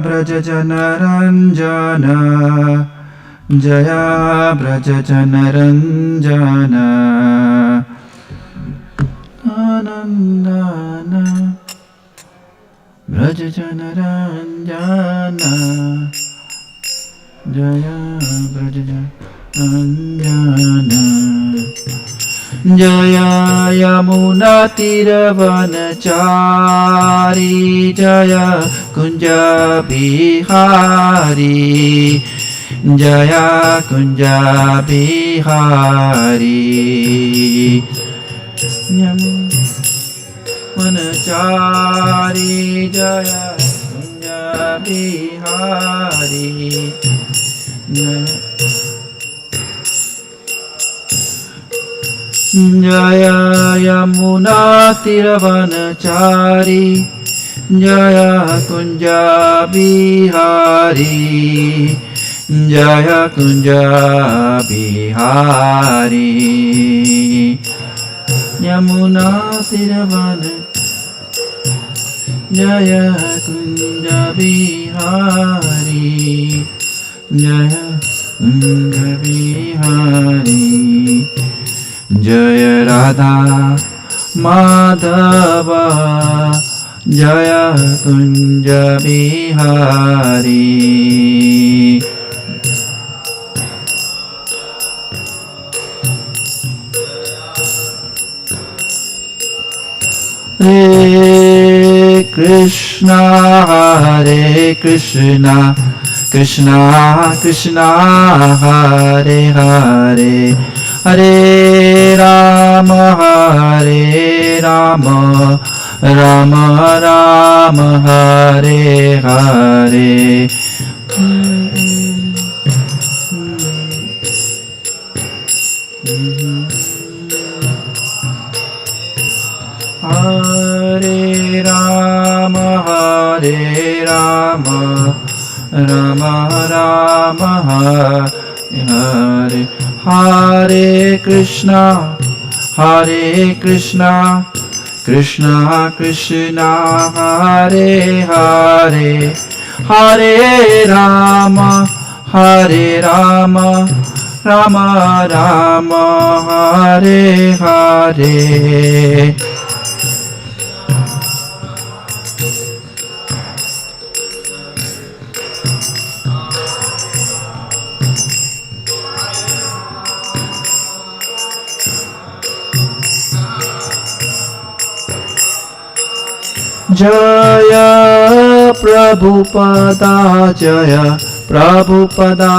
Braja Janaranjana Jaya Braja Janaranjana Anandana Braja Janaranjana Jaya Braja Janaranjana Jaya Yamuna Tiravanachari Jaya Kunja Bihari Jaya Kunja Bihari Yamunachari Jaya Kunja Bihari Jaya Yamuna Tiravanachari Jaya Kunja Bihari Jaya Kunja Bihari Yamuna Tiravanachari Jaya Kunja Bihari Jaya Kunja Bihari Jaya Radha Madhava Jaya Kunja Bihari Hare Krishna Hare Krishna Krishna Krishna Hare Hare Hare Rama Hare Rama Rama Rama Hare Hare Hare Rama Hare Rama Rama Rama Hare Hare Krishna Krishna Krishna Hare Hare Hare Rama Rama Rama Hare Hare Jaya Prabhupada Jaya Prabhupada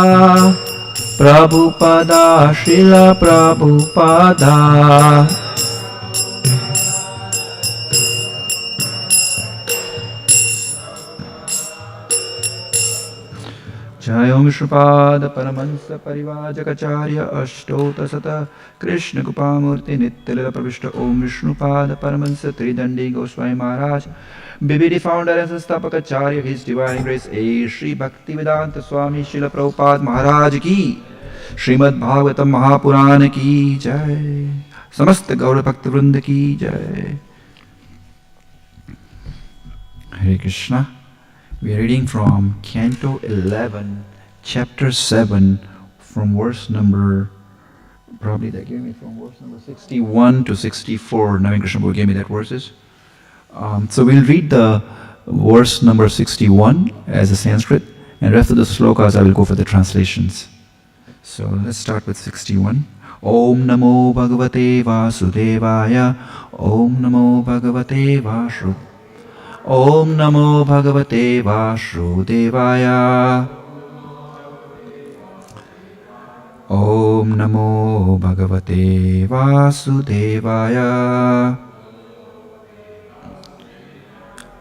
Prabhupada Srila Prabhupada Jaya Om Shripada Paramahansa Parivajakacarya Ashtota Sata Krishna Gopamurti Nityalila Pravishta Om Vishnupada Paramahansa Tridandi Goswami Maharaj BBD founder and Sastapakacharya His Divine Grace A. Shri Bhaktivedanta Swami Srila Prabhupada Maharaj Ki Srimad Bhagavatam Mahapurana Ki Jai Samasta Gaura Bhakta Vrinda Ki Jai Hare Krishna. We are reading from Canto 11, Chapter 7, from verse number, probably they gave me from verse number 61 to 64. Navin Krishna Prabhu gave me that verses. So we'll read the verse number 61 as a Sanskrit, and rest of the slokas I will go for the translations. So let's start with 61. Om Namo Bhagavate Vasudevaya. Om Namo Bhagavate Vasudevaya. Om Namo Bhagavate Vasudevaya. Om Namo Bhagavate Vasudevaya.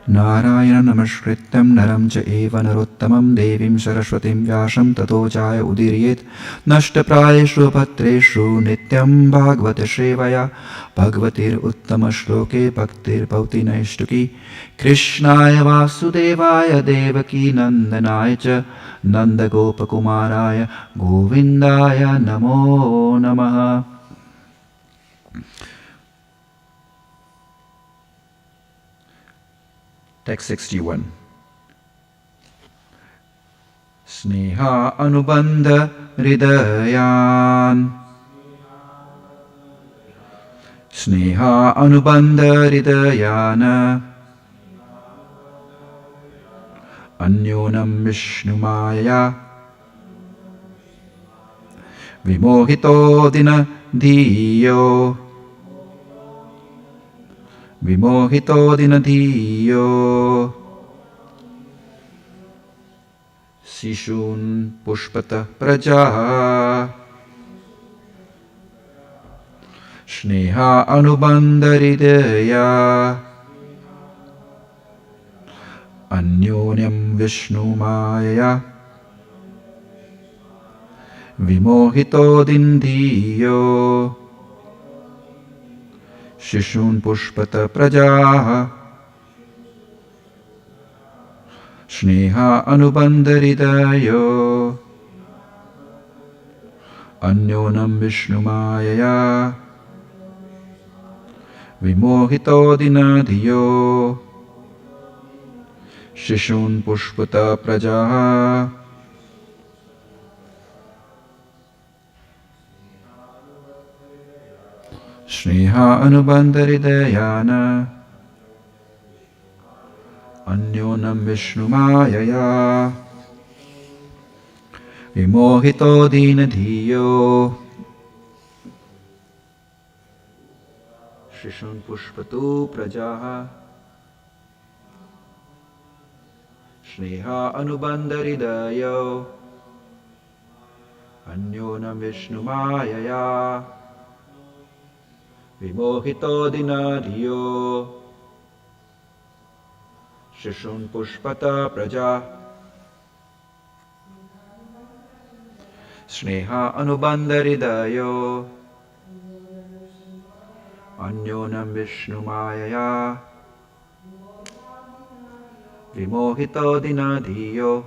Narayana Namaskritam Naram Cha Eva Narottamam Devim Saraswatim Vyasam Tato Jaya Udiriyet Nashta Prayeshu Patreshu Nityam Bhagavate Shrevaya Bhagavatir Uttama Shloke Bhaktir Bhauti Naishtuki Krishnaya Vasudevaya Devaki Nandanaya Cha Nanda Gopakumaraya Govindaya Namo Namaha. Text 61. Sneha Anubandha Hridayan. Sneha Anubandha Hridayana. Anyonam Vishnumaya. Vimohito Dina Dhiyo. Vimohito Dina Dhiyo. Sishun Pushpata Praja. Sneha Anubandha Hridaya. Anyonyam Vishnumaya. Vimohito Dindhiyo. Shishun Pushpata Praja. Sneha Anubandha Hridayo. Anyonam Vishnumaya. Vimohito Dinadhiyo. Shishun Pushpata Praja. Sneha Anubandha Hridayana. Anyonam Vishnumaya. Vimohito Dinadhiyo. Shishun Pushpatu Praja. Sneha Anubandha Hridayo. Anyonam Vishnumaya. Vimohito Dinadhiyo. Shishun Pushpata Praja. Sneha Anubandha Hridayo. Anyonam Vishnumaya. Vimohito Dinadhiyo.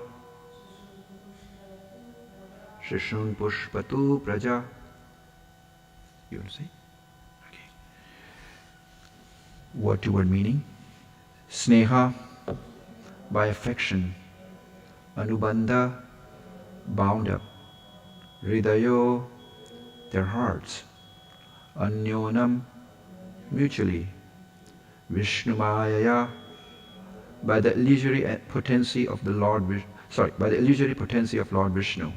Shishun Pushpatu Praja. You want to say? Okay. Word to word meaning. Sneha, by affection. Anubandha, bound up. Hridayo, their hearts. Anyonam, mutually. Vishnumaya, by the illusory potency of the Lord by the illusory potency of Lord Vishnu.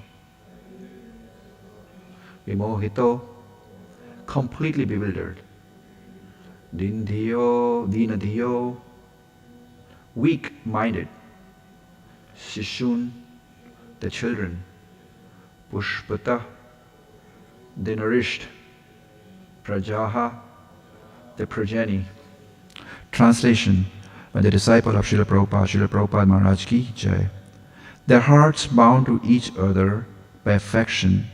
Vimohito, completely bewildered. Dinadhiyo, weak-minded. Shishun, the children. Pushpata, the nourished. Prajaha, the progeny. Translation by the disciple of Srila Prabhupada Maharaj Ki Jai. Their hearts bound to each other by affection.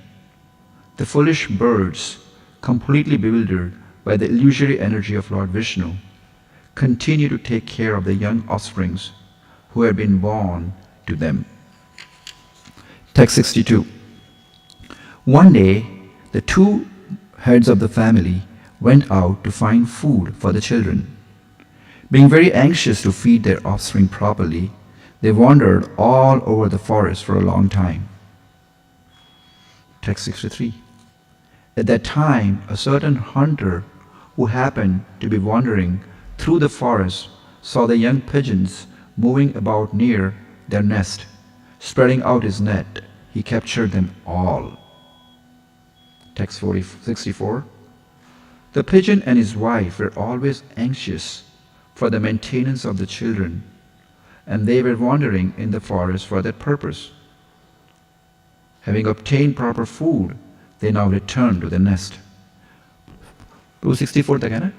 The foolish birds, completely bewildered by the illusory energy of Lord Vishnu, continue to take care of the young offsprings who have been born to them. Text 62. One day, the two heads of the family went out to find food for the children. Being very anxious to feed their offspring properly, they wandered all over the forest for a long time. Text 63. At that time, a certain hunter who happened to be wandering through the forest saw the young pigeons moving about near their nest. Spreading out his net, he captured them all. Text 64. The pigeon and his wife were always anxious for the maintenance of the children, and they were wandering in the forest for that purpose. Having obtained proper food, they now returned to the nest. 264 तक है ना?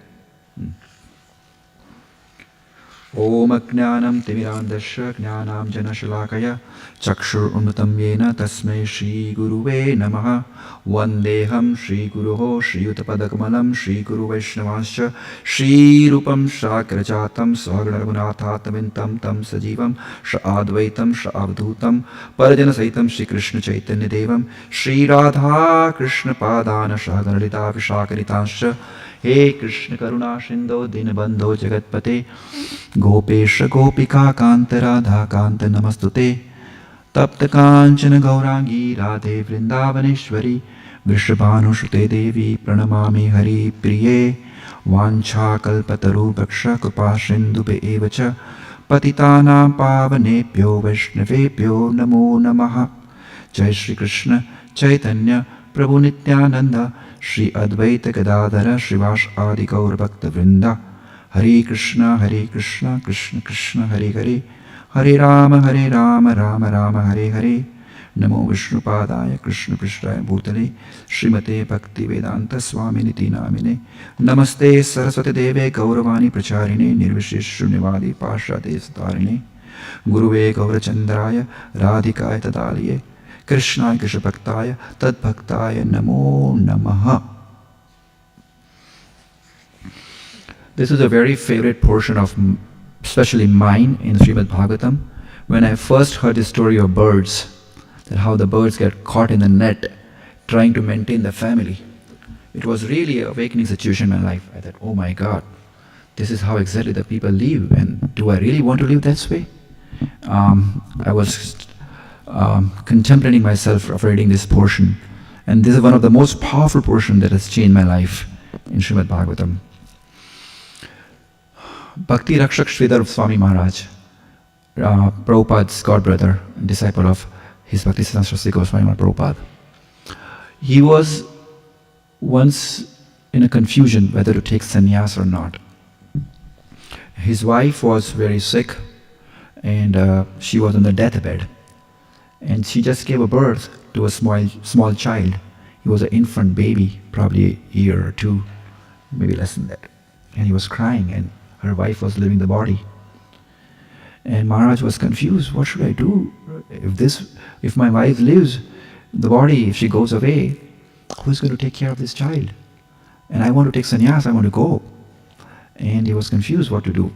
Om Ajnanam Timirandasya Jnanam Janashalakaya Chakshur Unnutam Yena Tasmai Shri Guruve Namaha Vandeham Shri Guruho Shri Uttapadakamalam Shri Guru Vaishnavasya Shri Rupam Shakrajatam Sahagranagunathathavintam Tam Sajivam Sha Advaitam Sha Avdhutam Parajana Saitam Shri Krishna Chaitanya Devam Shri Radha Krishna Padana Shahaganalita Vishakaritasya He Krishna Karuna Shindo Dinabandho Jagatpate Gopesha Gopika Kanta Radha Kanta Namastute Tapta Kanchana Gaurangi Radhe Vrindavaneshwari Vrishabhanushute Devi Pranamami Hari Priye Vancha Kalpataru Bhaksha Kupashindupe Evacha Patitanam Pavanepyo Vaishnavepyo Namo Namaha. Jai Shri Krishna Chaitanya Prabhu Nityananda Shri Advaita Gadadhara Shrivas Adi Gaur Bhakta Vrinda. Hare Krishna Krishna Krishna Hare Hare Hare Rama Rama Rama Hare Hare. Namo Vishnupadaya Krishna Prishtaya Bhutale Srimate Bhakti Vedanta Swaminiti Namine Namaste Saraswati Deve Gauravani Pracharine Nirvishishunivadi Pashade Starine Guruve Gaurachandraya Radhikaya Tadaliye Krishnaya Krishna Bhaktaya Tad Bhaktaya Namo Namaha. This is a very favorite portion of especially mine in Srimad Bhagavatam. When I first heard the story of birds, that how the birds get caught in the net trying to maintain the family, it was really an awakening situation in my life. I thought, oh my God, this is how exactly the people live, and do I really want to live that way? I was contemplating myself of reading this portion, and this is one of the most powerful portions that has changed my life in Srimad Bhagavatam. Bhakti Rakshak Sridhar Swami Maharaj, Prabhupada's godbrother, disciple of his Bhakti Siddhanta Saraswati Goswami Maharaj Prabhupada. He was once in a confusion whether to take sannyas or not. His wife was very sick, and she was on the deathbed, and she just gave a birth to a small child. He was an infant baby, probably a year or two, maybe less than that, and he was crying, and her wife was leaving the body. And Maharaj was confused. What should I do? If my wife lives, the body, if she goes away, who's going to take care of this child? And I want to take sannyas, I want to go. And he was confused what to do.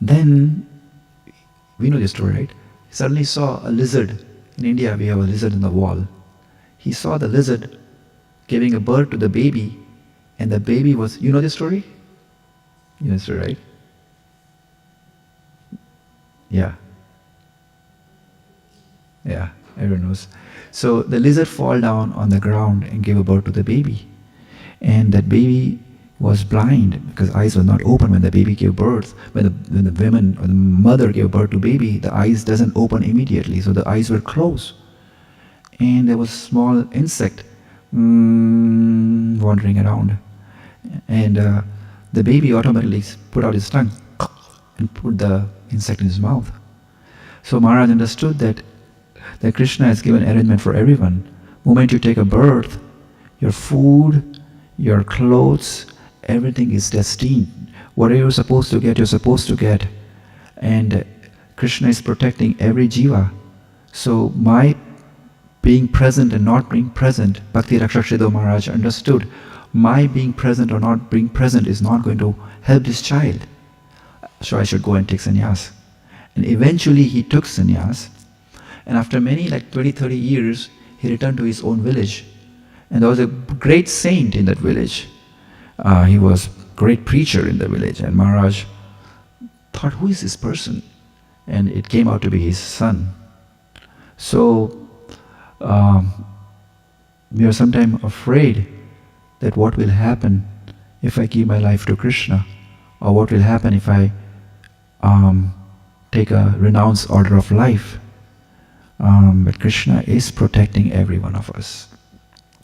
Then, we know this story, right? He suddenly saw a lizard. In India, we have a lizard in the wall. He saw the lizard giving a birth to the baby, and the baby was, you know this story? You know this story, right? Yeah. Yeah, everyone knows. So the lizard fell down on the ground and gave a birth to the baby. And that baby was blind because eyes were not open when the baby gave birth. When the woman or the mother gave birth to baby, the eyes doesn't open immediately. So the eyes were closed. And there was a small insect wandering around. And the baby automatically put out his tongue and put the insect in his mouth. So Maharaj understood that Krishna has given arrangement for everyone. Moment you take a birth, your food, your clothes, everything is destined. Whatever you're supposed to get, you're supposed to get. And Krishna is protecting every jiva. So my being present and not being present, Bhakti Rakshak Sridhar Maharaj understood, my being present or not being present is not going to help this child. So I should go and take sannyas. And eventually he took sannyas. And after many, like 20, 30 years, he returned to his own village. And there was a great saint in that village. He was a great preacher in the village. And Maharaj thought, who is this person? And it came out to be his son. So we are sometimes afraid that what will happen if I give my life to Krishna, or what will happen if I take a renounced order of life. But Krishna is protecting every one of us.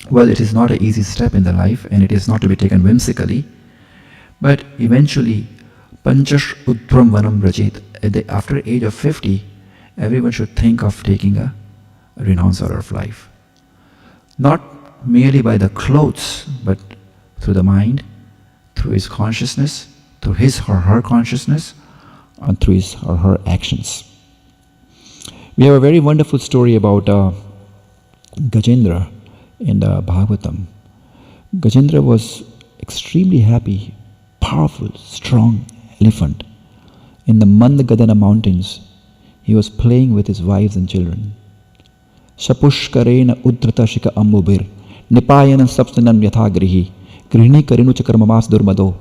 Well, it is not an easy step in the life, and it is not to be taken whimsically, but eventually, Panchash Udhram Vanam Rajit, after age of 50, everyone should think of taking a renounced order of life. Not merely by the clothes, but through the mind, through his consciousness, through his or her consciousness, and through his or her actions. We have a very wonderful story about Gajendra in the Bhagavatam. Gajendra was extremely happy, powerful, strong elephant. In the Mandagadana mountains, he was playing with his wives and children. Shapushkarena udhrata shika ambubir, nipayana sapsanam yathagrihi, grihini karinu chakarmamas durmado,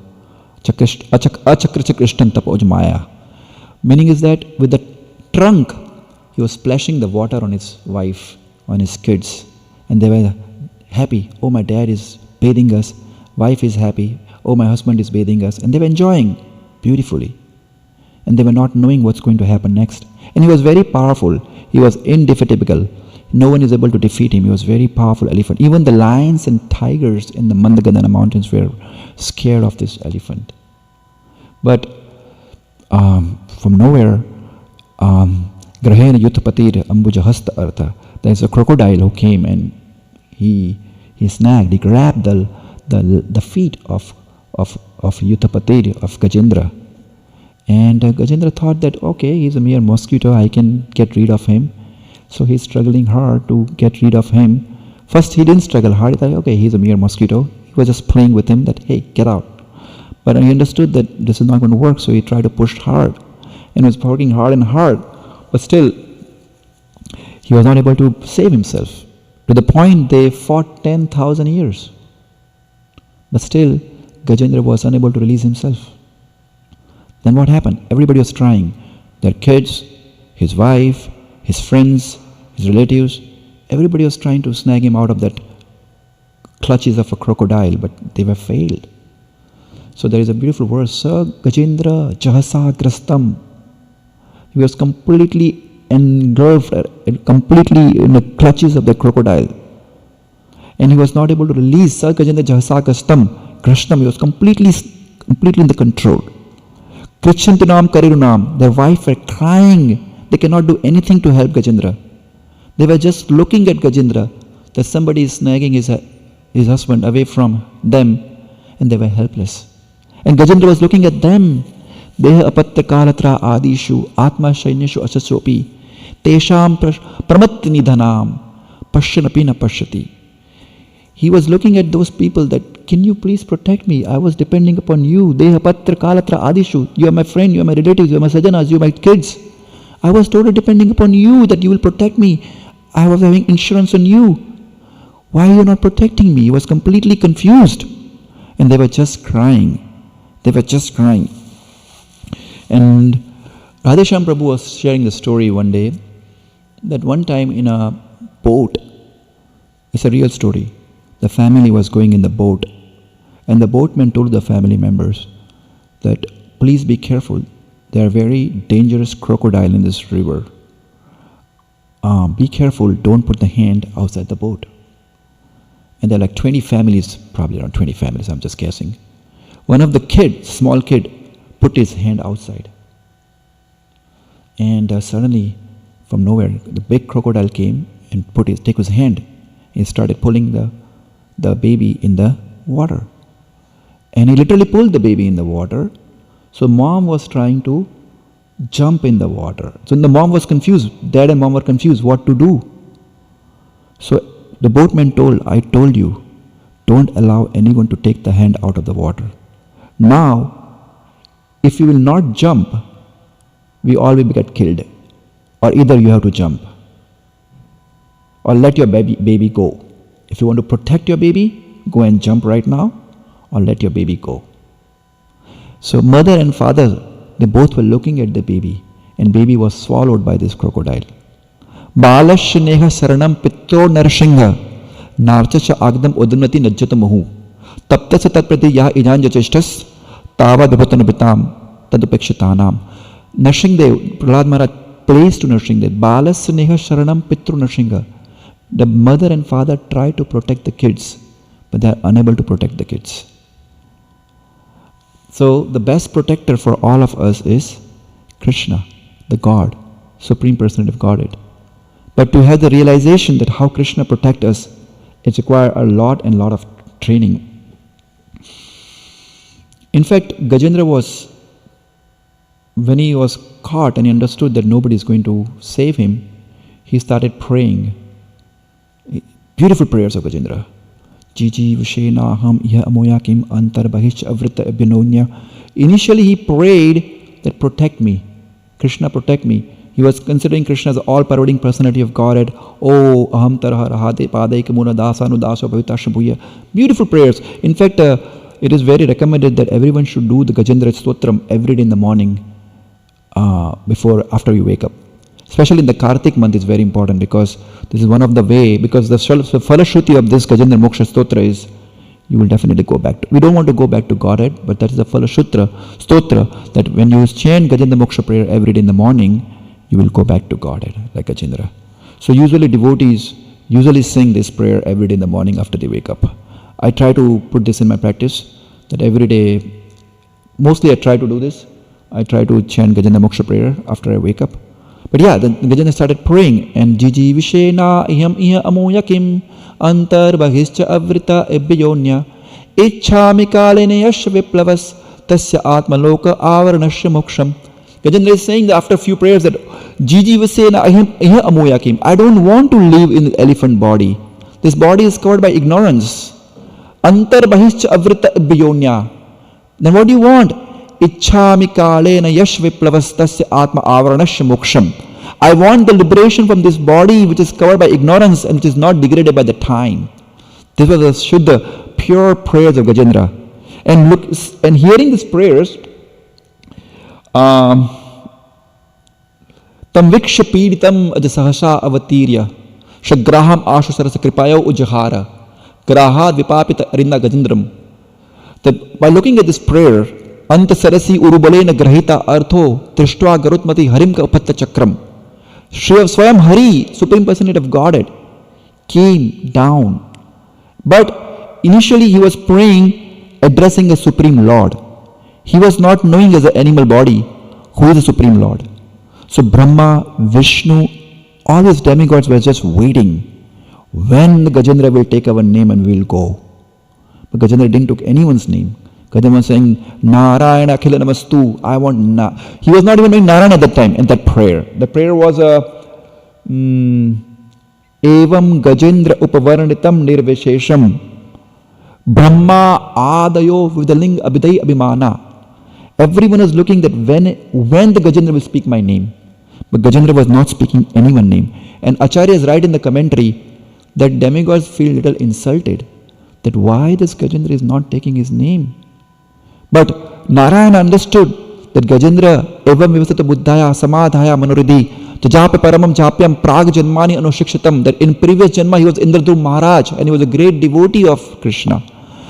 achakrichakrishtan tapojmaya. Meaning is that with the trunk he was splashing the water on his wife, on his kids, and they were happy. Oh, my dad is bathing us. Wife is happy. Oh, my husband is bathing us. And they were enjoying beautifully. And they were not knowing what's going to happen next. And he was very powerful. He was indefatigable. No one is able to defeat him. He was a very powerful elephant. Even the lions and tigers in the Mandagandhana mountains were scared of this elephant. But from nowhere, Grahena Yuttapatir Ambujahasta Artha, there's a crocodile who came and he snagged, he grabbed the feet of Yuttapatir, of Gajendra. And Gajendra thought that, okay, he's a mere mosquito, I can get rid of him. So he's struggling hard to get rid of him. First he didn't struggle hard, he thought, okay, he's a mere mosquito. He was just playing with him that, hey, get out. But he understood that this is not going to work, so he tried to push hard. And was working hard and hard. But still, he was not able to save himself. To the point they fought 10,000 years. But still, Gajendra was unable to release himself. Then what happened? Everybody was trying. Their kids, his wife, his friends, his relatives, everybody was trying to snag him out of that clutches of a crocodile, but they were failed. So there is a beautiful verse, Sa Gajendra Jahasa Grastam. He was completely engulfed, completely in the clutches of the crocodile. And he was not able to release Sa Gajendra Jahasa Grastam. He was completely in the control. Krichantinam Karirunam, their wife were crying. They cannot do anything to help Gajendra. They were just looking at Gajendra, that somebody is snagging his husband away from them, and they were helpless. And Gajendra was looking at them. Deha apatra kalatra adishu atma shainyashu asasopi tesham pramat nidhanam pashyanapi na pashyati. He was looking at those people that, can you please protect me? I was depending upon you. Deha patra kalatra adishu. You are my friend, you are my relatives, you are my sajanas, you are my kids. I was totally depending upon you that you will protect me. I was having insurance on you. Why are you not protecting me? He was completely confused. And they were just crying. They were just crying. And Radhesham Prabhu was sharing the story one day that one time in a boat, it's a real story, the family was going in the boat and the boatman told the family members that please be careful, there are very dangerous crocodile in this river. Be careful, don't put the hand outside the boat. And there are like 20 families, probably around 20 families, I'm just guessing. One of the kids, small kid, put his hand outside. And suddenly, from nowhere, the big crocodile came and take his hand. He started pulling the baby in the water. And he literally pulled the baby in the water. So mom was trying to jump in the water. So the mom was confused. Dad and mom were confused what to do. So the boatman told, I told you, don't allow anyone to take the hand out of the water. Now, if you will not jump, we all will get killed. Or either you have to jump. Or let your baby go. If you want to protect your baby, go and jump right now. Or let your baby go. So mother and father, they both were looking at the baby. And baby was swallowed by this crocodile. Balashaneha saranam pitro narshingha narchacha agdam udunati najjatamahu taptasa tatprati yaha ijanjacheshtas tava dhabhatanabitam tadupekshitanam. Narshingdev, Prahlad Maharaj prays to Narshingdev. Balashaneha saranam pitro narshingha. The mother and father try to protect the kids, but they are unable to protect the kids. So the best protector for all of us is Krishna, the God, Supreme Personality of Godhead. But to have the realization that how Krishna protects us, it requires a lot of training. In fact, Gajendra was, when he was caught and he understood that nobody is going to save him, he started praying. Beautiful prayers of Gajendra. Jiji Vishena Ham Iha Amoyakim Antar Bahish Avrita Abhinonya. Initially he prayed that protect me. Krishna protect me. He was considering Krishna as the all-pervading personality of Godhead. Oh, aham tarha rahade padai kamuna dasa nudasa bhavitashabhuya. Beautiful prayers. In fact, it is very recommended that everyone should do the Gajendra Stotram every day in the morning after you wake up. Especially in the Kartik month is very important, because this is one of the way, because the Falashruti of this Gajendra Moksha Stotra is, you will definitely go back to, we don't want to go back to Godhead, but that is the Falashrutra Stotra, that when you chant Gajendra Moksha prayer every day in the morning, you will go back to Godhead, like Gajendra. So usually devotees usually sing this prayer every day in the morning after they wake up. I try to put this in my practice, that every day, mostly I try to do this. I try to chant Gajendra Moksha prayer after I wake up. But yeah, then Gajendra started praying, and Jiji Vishena Iham Iha Amoyakim Antar Bahischa Avrita Ebyonya Ichhami Kalene Yash Viplavas Tasya Atmaloka Avaranasya Moksham. Gajendra is saying that after a few prayers that Jiji Vishena Iha Amoyakim, I don't want to live in the elephant body. This body is covered by ignorance. Antar Bahischa Avrita Ebyonya. Then what do you want? Ichhami kalena yash viplavastasya atma avaranasya moksham. I want the liberation from this body which is covered by ignorance and which is not degraded by the time. This was the Shuddha, pure prayers of Gajendra. And look, and hearing these prayers, Tam viksha piritam ajasahasha avatirya shagraham ashu sarasa kripayo ujahara graha vipapita arinda Gajendram. That by looking at this prayer, Anta Sarasi Urubalena Grahita Artho Trishtva Garutmati Harimka Upatta Chakram. Swayam Hari, Supreme Personality of Godhead, came down. But initially he was praying, addressing a Supreme Lord. He was not knowing as an animal body who is the Supreme Lord. So Brahma, Vishnu, all his demigods were just waiting. When the Gajendra will take our name and we will go. But Gajendra didn't take anyone's name. Gajendra was saying, Narayana Akhila Namastu. I want He was not even doing Narayana at that time, in that prayer. The prayer was Evam Gajendra Upavaranitam Nirvishesham Brahma Adayo with the ling Abhidai Abhimana. Everyone is looking that when the Gajendra will speak my name. But Gajendra was not speaking anyone's name. And Acharyas write in the commentary that demigods feel little insulted, that why this Gajendra is not taking his name. But Narayana understood that Gajendra evam vivasata buddhaya samadhaya manoridhi jajape paramam japyam prag janmani anushikshtam, that in previous janma he was Indradru Maharaj and he was a great devotee of Krishna.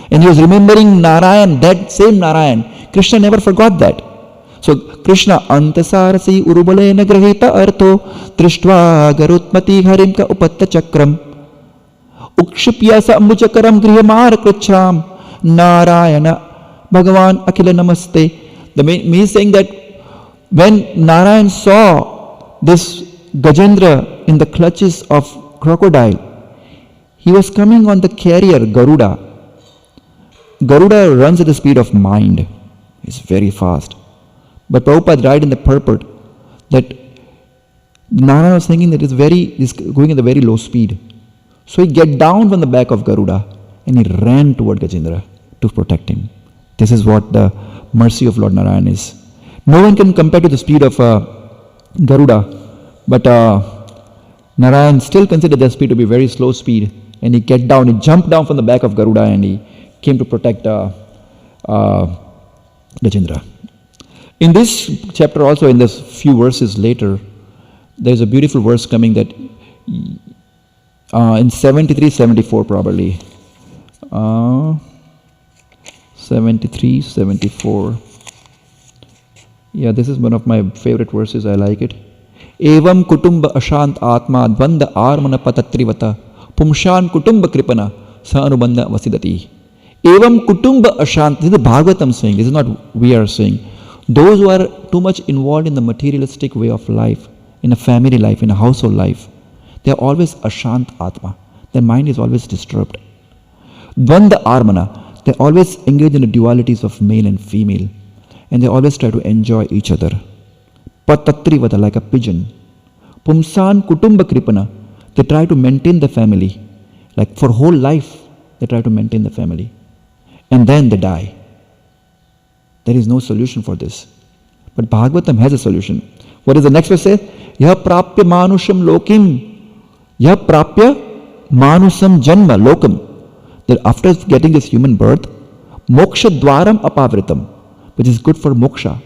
And he was remembering Narayan, that same Narayan. Krishna never forgot that. So Krishna antasarasi urubalena grahita artho trishtva garutmati harimka upatta chakram ukshipyasa ambuchakaram grihamar krichram Narayana Bhagavan Akhila Namaste. The main is saying that when Narayan saw this Gajendra in the clutches of crocodile, he was coming on the carrier Garuda. Garuda runs at the speed of mind. It's very fast. But Prabhupada writes in the purport that Narayan was thinking that he's going at a very low speed. So he get down from the back of Garuda and he ran toward Gajendra to protect him. This is what the mercy of Lord Narayan is. No one can compare to the speed of Garuda, but Narayan still considered that speed to be very slow speed, and he jumped down from the back of Garuda and he came to protect Gajendra. In this chapter also, in this few verses later, there is a beautiful verse coming that in 73, 74 probably. 73, 74. Yeah, this is one of my favorite verses. I like it. Evam kutumba ashant atma dvanda armana patatrivata pumshan kutumba kripana sa anubandha vasidati. Evam kutumba ashant. This is the Bhagavatam saying. This is not we are saying. Those who are too much involved in the materialistic way of life, in a family life, in a household life, they are always ashant atma. Their mind is always disturbed. Dvanda armana. They always engage in the dualities of male and female, and they always try to enjoy each other. Patatrivata, like a pigeon. Pumsan kutumba kripana. They try to maintain the family. Like for whole life, they try to maintain the family. And then they die. There is no solution for this. But Bhagavatam has a solution. What does the next verse say? Yah prapya manusham lokim. Yah prapya manusam janma lokam. That after getting this human birth, moksha dwaram apavritam, which is good for moksha.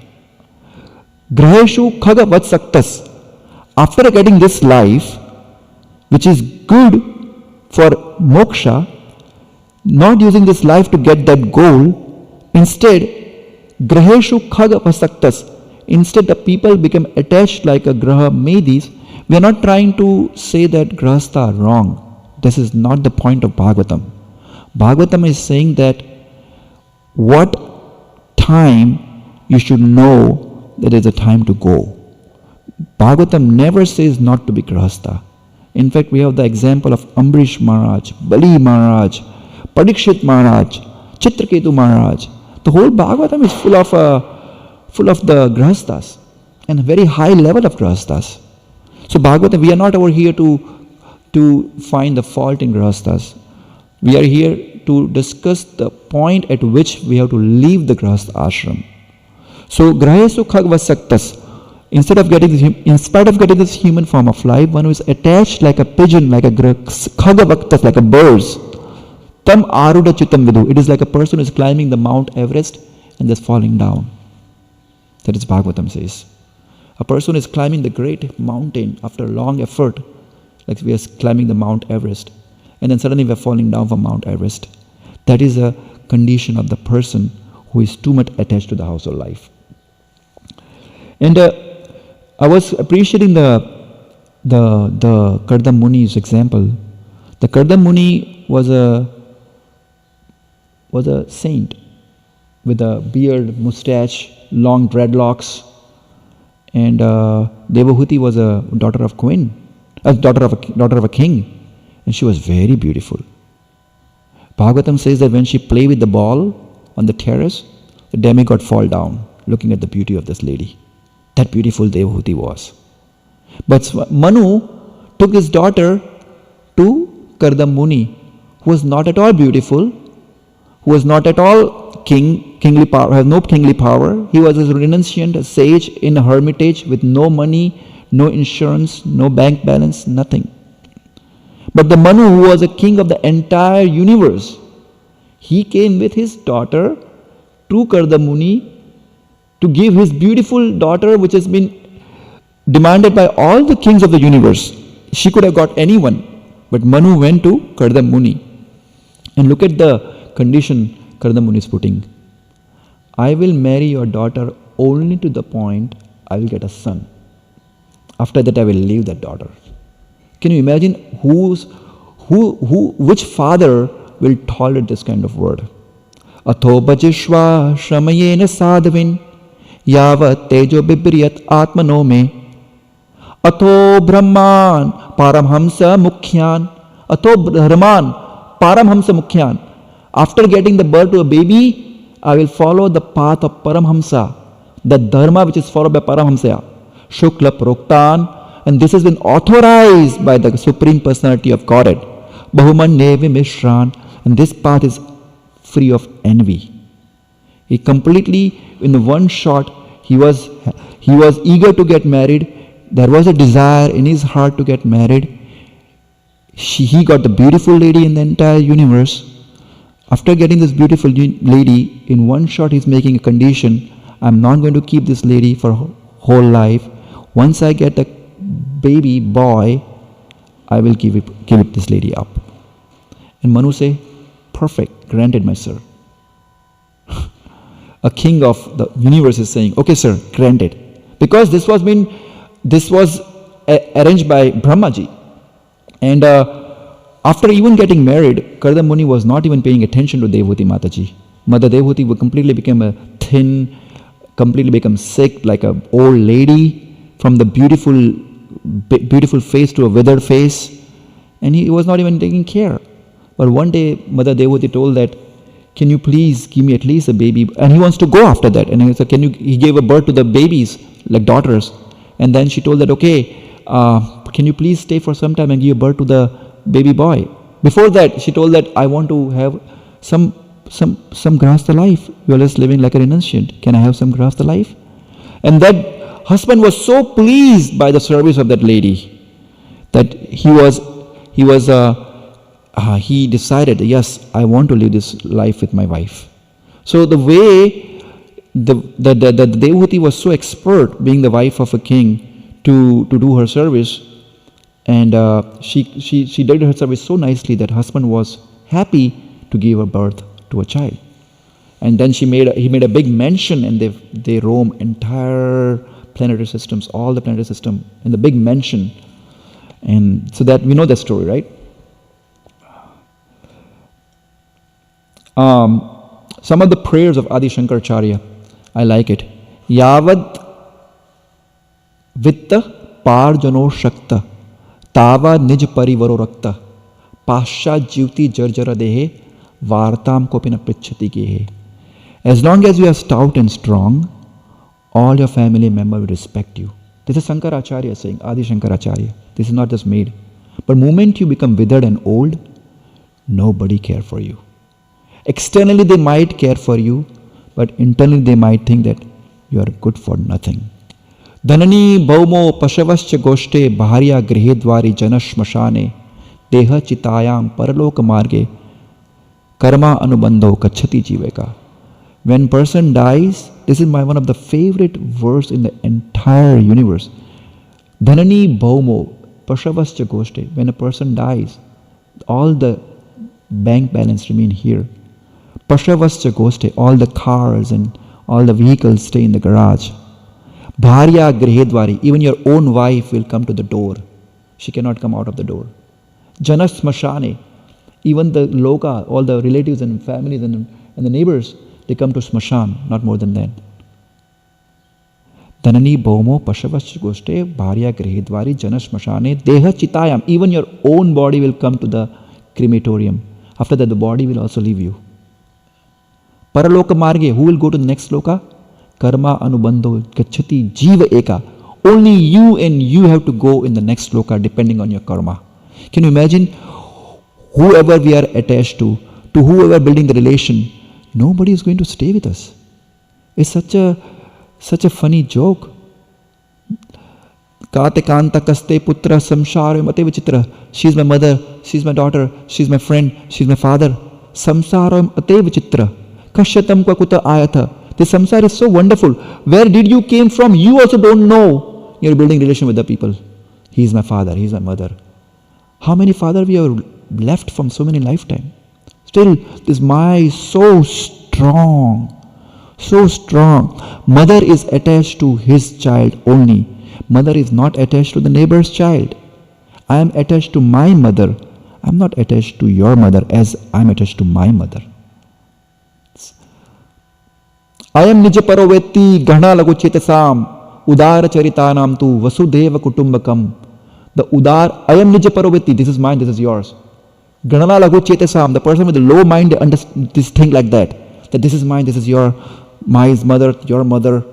Graheshu khaga vatsaktas After getting this life, which is good for moksha, not using this life to get that goal, instead, graheshu khag vasaktas, instead the people become attached like a graha medis. We are not trying to say that grahastha are wrong. This is not the point of Bhagavatam. Bhagavatam is saying that what time you should know that is a time to go. Bhagavatam never says not to be grahastha. In fact, we have the example of Ambrish Maharaj, Bali Maharaj, Parikshit Maharaj, Chitraketu Maharaj. The whole Bhagavatam is full of the grahasthas and a very high level of grahasthas. So Bhagavatam, we are not over here to find the fault in grahasthas. We are here to discuss the point at which we have to leave the grahastha ashram. So grahesu khag vasaktas. In spite of getting this human form of life, one who is attached like a pigeon, like a khagavaktas, like a bird. Tam aruda chitam vidu. It is like a person who is climbing the Mount Everest and just falling down. That is Bhagavatam says. A person is climbing the great mountain after long effort, like we are climbing the Mount Everest, and then suddenly we are falling down from Mount Everest. That is a condition of the person who is too much attached to the household life. And I was appreciating the Kardam Muni's example. The Kardam Muni was a saint with a beard, mustache, long dreadlocks, and Devahuti was a daughter of a king, and she was very beautiful. Bhagavatam says that when she played with the ball on the terrace, the demigod fall down, looking at the beauty of this lady. That beautiful Devahuti was. But Manu took his daughter to Kardam Muni, who was not at all beautiful, who was not at all kingly power, had no kingly power. He was a renunciant, a sage in a hermitage with no money, no insurance, no bank balance, nothing. But the Manu, who was a king of the entire universe, he came with his daughter to Kardam Muni to give his beautiful daughter, which has been demanded by all the kings of the universe. She could have got anyone, but Manu went to Kardam Muni. And look at the condition Kardam Muni is putting. I will marry your daughter only to the point I will get a son. After that I will leave that daughter. Can you imagine which father will tolerate this kind of word? Atho bhajishva shramayena sadhavin yavat tejo bibriyat atmano me. Atho brahman paramhamsa mukhyan. Atho brahman paramhamsa mukhyan. After getting the birth to a baby, I will follow the path of Paramhamsa, the dharma which is followed by Paramhamsa. Shukla Proktan, and this has been authorized by the Supreme Personality of Godhead. Bahuman Nevi Mishran, and this path is free of envy. He completely, in one shot, he was eager to get married. There was a desire in his heart to get married. He got the beautiful lady in the entire universe. After getting this beautiful lady, in one shot he's making a condition. I'm not going to keep this lady for whole life. Once I get the baby boy, I will give this lady up. And Manu say, perfect, granted, my sir. A king of the universe is saying, okay sir, granted. Because this was arranged by Brahmaji. And after even getting married, Kardam Muni was not even paying attention to Devahuti Mataji. Mother Devahuti completely became a thin, completely become sick, like an old lady, from the beautiful face to a withered face. And he was not even taking care. But one day, Mother Devahuti told that, can you please give me at least a baby? And he wants to go after that. And he said, he gave a birth to the babies, like daughters. And then she told that, okay, can you please stay for some time and give birth to the baby boy? Before that, she told that I want to have some grahastha life. You are just living like a renunciant. Can I have some grahastha life? And that husband was so pleased by the service of that lady that he decided, yes, I want to live this life with my wife. So the way the Devahuti was so expert, being the wife of a king, to do her service, and she did her service so nicely that husband was happy to give her birth to a child. And then he made a big mansion, and they roam entire planetary systems, all the planetary system in the big mansion. And so that we know that story, right? Some of the prayers of Adi Shankaracharya, I like it. Yavad vitta parjano shakta tava nij parivaro rakta pascha jyuti jarjara dehe vartam kopina prichhati gehe. As long as you are stout and strong, all your family members will respect you. This is Shankaracharya saying, Adi Shankaracharya. This is not just made. But the moment you become withered and old, nobody care for you. Externally they might care for you, but internally they might think that you are good for nothing. Dhanani bhaumo pashavascha goshte bharya grihedvari janashmashane deha chitayam paraloka marge karma anubandho kachhati jiveka. When person dies, this is one of the favorite verse in the entire universe. Dhanani bhaumo pashavascha goshte. When a person dies, all the bank balance remain here. Pashavascha goshte. All the cars and all the vehicles stay in the garage. Bharya grihedvari. Even your own wife will come to the door. She cannot come out of the door. Janas smashane. Even the loka, all the relatives and families and the neighbors, they come to smashan, not more than that. Dhanani bhaumo pashavascha goshte bharya grihedvari janas smashane deha chitayam. Even your own body will come to the crematorium. After that, the body will also leave you. Paraloka marge. Who will go to the next loka? Karma anubandho gachati jiva eka. Only you and you have to go in the next loka depending on your karma. Can you imagine? Whoever we are attached to whoever building the relation, nobody is going to stay with us. It's such a funny joke. Kate kanta kaste putra samsara mate vichitra. She's my mother, she's my daughter, she's my friend, she's my father. Samsara ate vichitra. Kashyatam kwakuta ayatha. This samsara is so wonderful. Where did you came from? You also don't know. You're building relation with the people. He's my father, he's my mother. How many fathers we have left from so many lifetimes? Still, this Maya is so strong. So strong. Mother is attached to his child only. Mother is not attached to the neighbor's child. I am attached to my mother. I am not attached to your mother as I am attached to my mother. I am nijaparo vetti gana lagu chetasam udara charitanam tu vasudeva kutumbakam. The udar, I am nijaparo vetti. This is mine, this is yours. Ganana lagu chetasam, the person with the low mind understands this thing like that. That this is mine, this is my mother, your mother.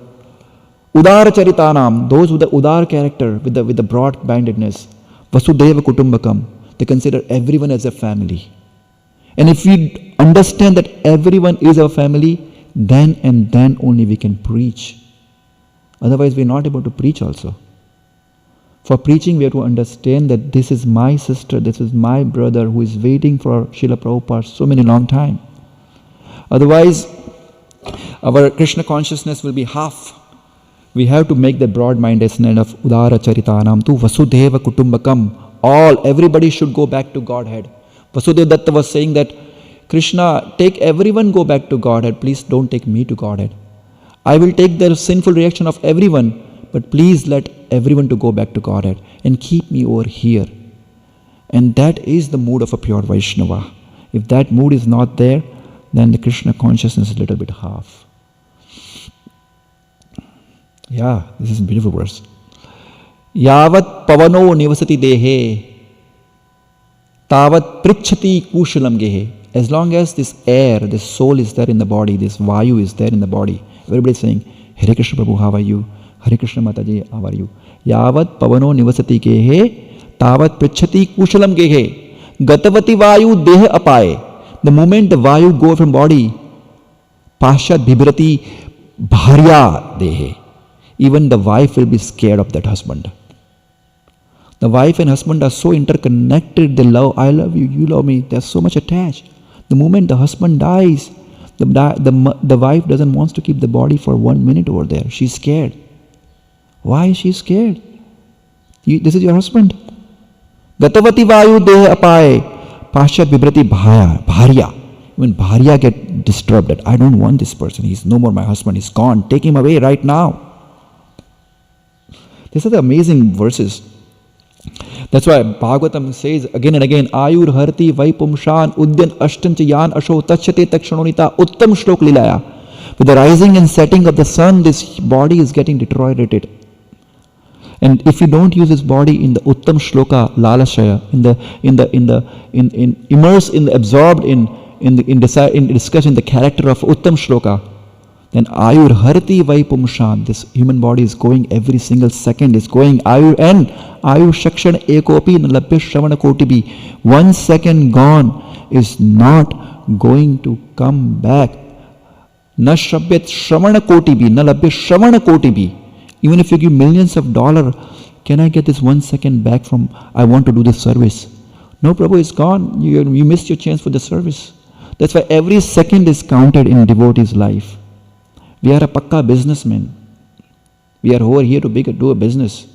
Udara charitanam, those with the udar character, with the broad-mindedness. Vasudeva kutumbakam, they consider everyone as a family. And if we understand that everyone is our family, then and then only we can preach. Otherwise we are not able to preach also. For preaching, we have to understand that this is my sister, this is my brother who is waiting for Srila Prabhupada so many long time. Otherwise, our Krishna consciousness will be half. We have to make the broad-mindedness of Udara Charitanam to Vasudeva Kutumbakam. Everybody should go back to Godhead. Vasudeva Datta was saying that, Krishna, take everyone go back to Godhead. Please don't take me to Godhead. I will take the sinful reaction of everyone, but please let everyone to go back to Godhead and keep me over here. And that is the mood of a pure Vaishnava. If that mood is not there, then the Krishna consciousness is a little bit half. Yeah, this is a beautiful verse. Yavat pavano nivasati dehe tavat prichhati kushalam gehe. As long as this air, this soul is there in the body, this vayu is there in the body, everybody is saying, Hare Krishna Prabhu, how are you? Hare Krishna Mataji, how are you? Yavat pavano nivasati gehe, tavat prichhati kushalam gehe, gatavati vayu deha apaye. The moment the vayu go from body, pashat bhibrati bharya dehe. Even the wife will be scared of that husband. The wife and husband are so interconnected, they love, I love you, you love me, they're so much attached. The moment the husband dies, the wife doesn't want to keep the body for 1 minute over there. She's scared. Why is she scared? This is your husband. Gatavati vayu deha apaye paschat vibrati bharya. When bharya get disturbed, that I don't want this person. He's no more my husband. He's gone. Take him away right now. These are the amazing verses. That's why Bhagavatam says again and again, Ayur harti vaipumshan udyan ashtancha yan asho tachate takshononita uttam shlok lilaya. With the rising and setting of the sun, this body is getting deteriorated. And if you don't use this body in the uttam shloka lalashaya, immersed in the absorbed in discussion the character of uttam shloka, then ayur harti vaipumshan, this human body is going every single second, is going ayur and ayur shakshan ekopi nalabhya shravana kotibi. 1 second gone is not going to come back. Na shrabhyat shravana kotibi, na labhyat shravana kotibi. Even if you give millions of dollars, can I get this 1 second back from I want to do this service? No, Prabhu, it's gone. You missed your chance for the service. That's why every second is counted in devotee's life. We are a pakka businessman. We are over here to do a business.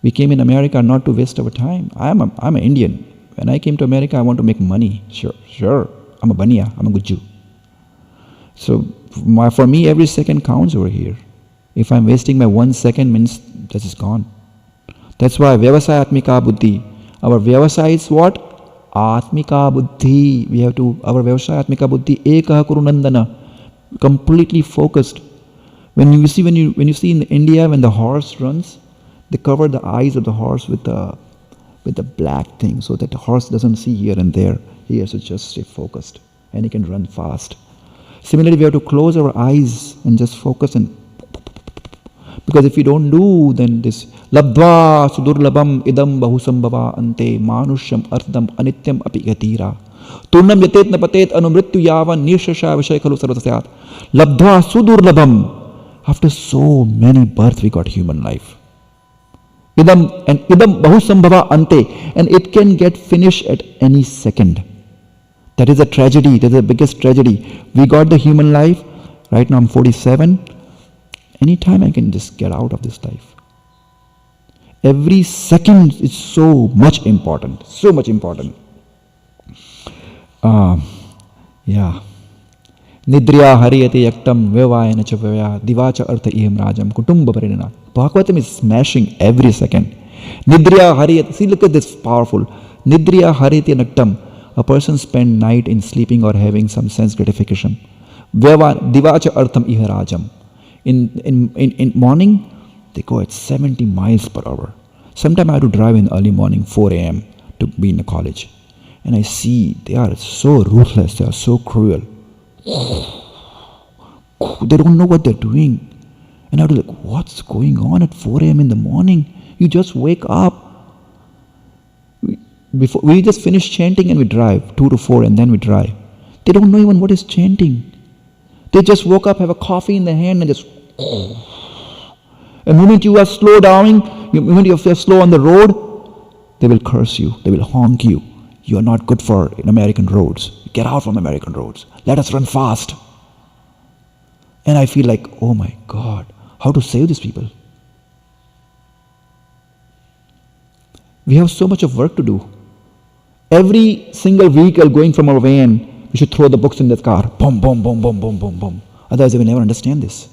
We came in America not to waste our time. I'm an Indian. When I came to America, I want to make money. Sure. I'm a baniya. I'm a good Jew. So for me, every second counts over here. If I'm wasting my 1 second, means that is gone. That's why Vyavasaya Atmika Buddhi. Our Vyavasaya is what? Atmika Buddhi. We have to, our Vyavasaya Atmika Buddhi, Ekaha Kurunandana. Completely focused. When you see in India, when the horse runs, they cover the eyes of the horse with the black thing, so that the horse doesn't see here and there. He has to just stay focused, and he can run fast. Similarly, we have to close our eyes and just focus, and because if you don't do, then this labdva sudurlabam idam bahusambhava ante manusham ardham anityam api gatira turnam yatet napatet anumrityu yavan nirshasha vishay khalu sarvatasyat labdva sudurlabam. After so many births, we got human life. Idam bahusambhava ante, and it can get finished at any second. That is a tragedy. That is the biggest tragedy. We got the human life. Right now I'm 47. Anytime I can just get out of this life. Every second is so much important. So much important. Nidriya hariyate yaktam vyavayana cha vyaya divacha artha iham rajam kutumba parinana. Bhagavatam is smashing every second. Nidriya hariyate. See, look at this, powerful. Nidriya hariyate naktam. A person spend night in sleeping or having some sense gratification. Divacha artham iha rajam. In morning, they go at 70 miles per hour. Sometimes I have to drive in early morning, 4 a.m. to be in the college. And I see they are so ruthless, they are so cruel. They don't know what they're doing. And I was like, what's going on at 4 a.m. in the morning? You just wake up. We just finish chanting and we drive, 2 to 4, and then we drive. They don't know even what is chanting. They just woke up, have a coffee in their hand, and just. The moment you are slow down, the moment you are slow on the road, they will curse you. They will honk you. You are not good for American roads. Get out from American roads. Let us run fast. And I feel like, oh my God, how to save these people? We have so much of work to do. Every single vehicle going from our van, we should throw the books in the car. Boom, boom, boom, boom, boom, boom, boom. Otherwise, they will never understand this.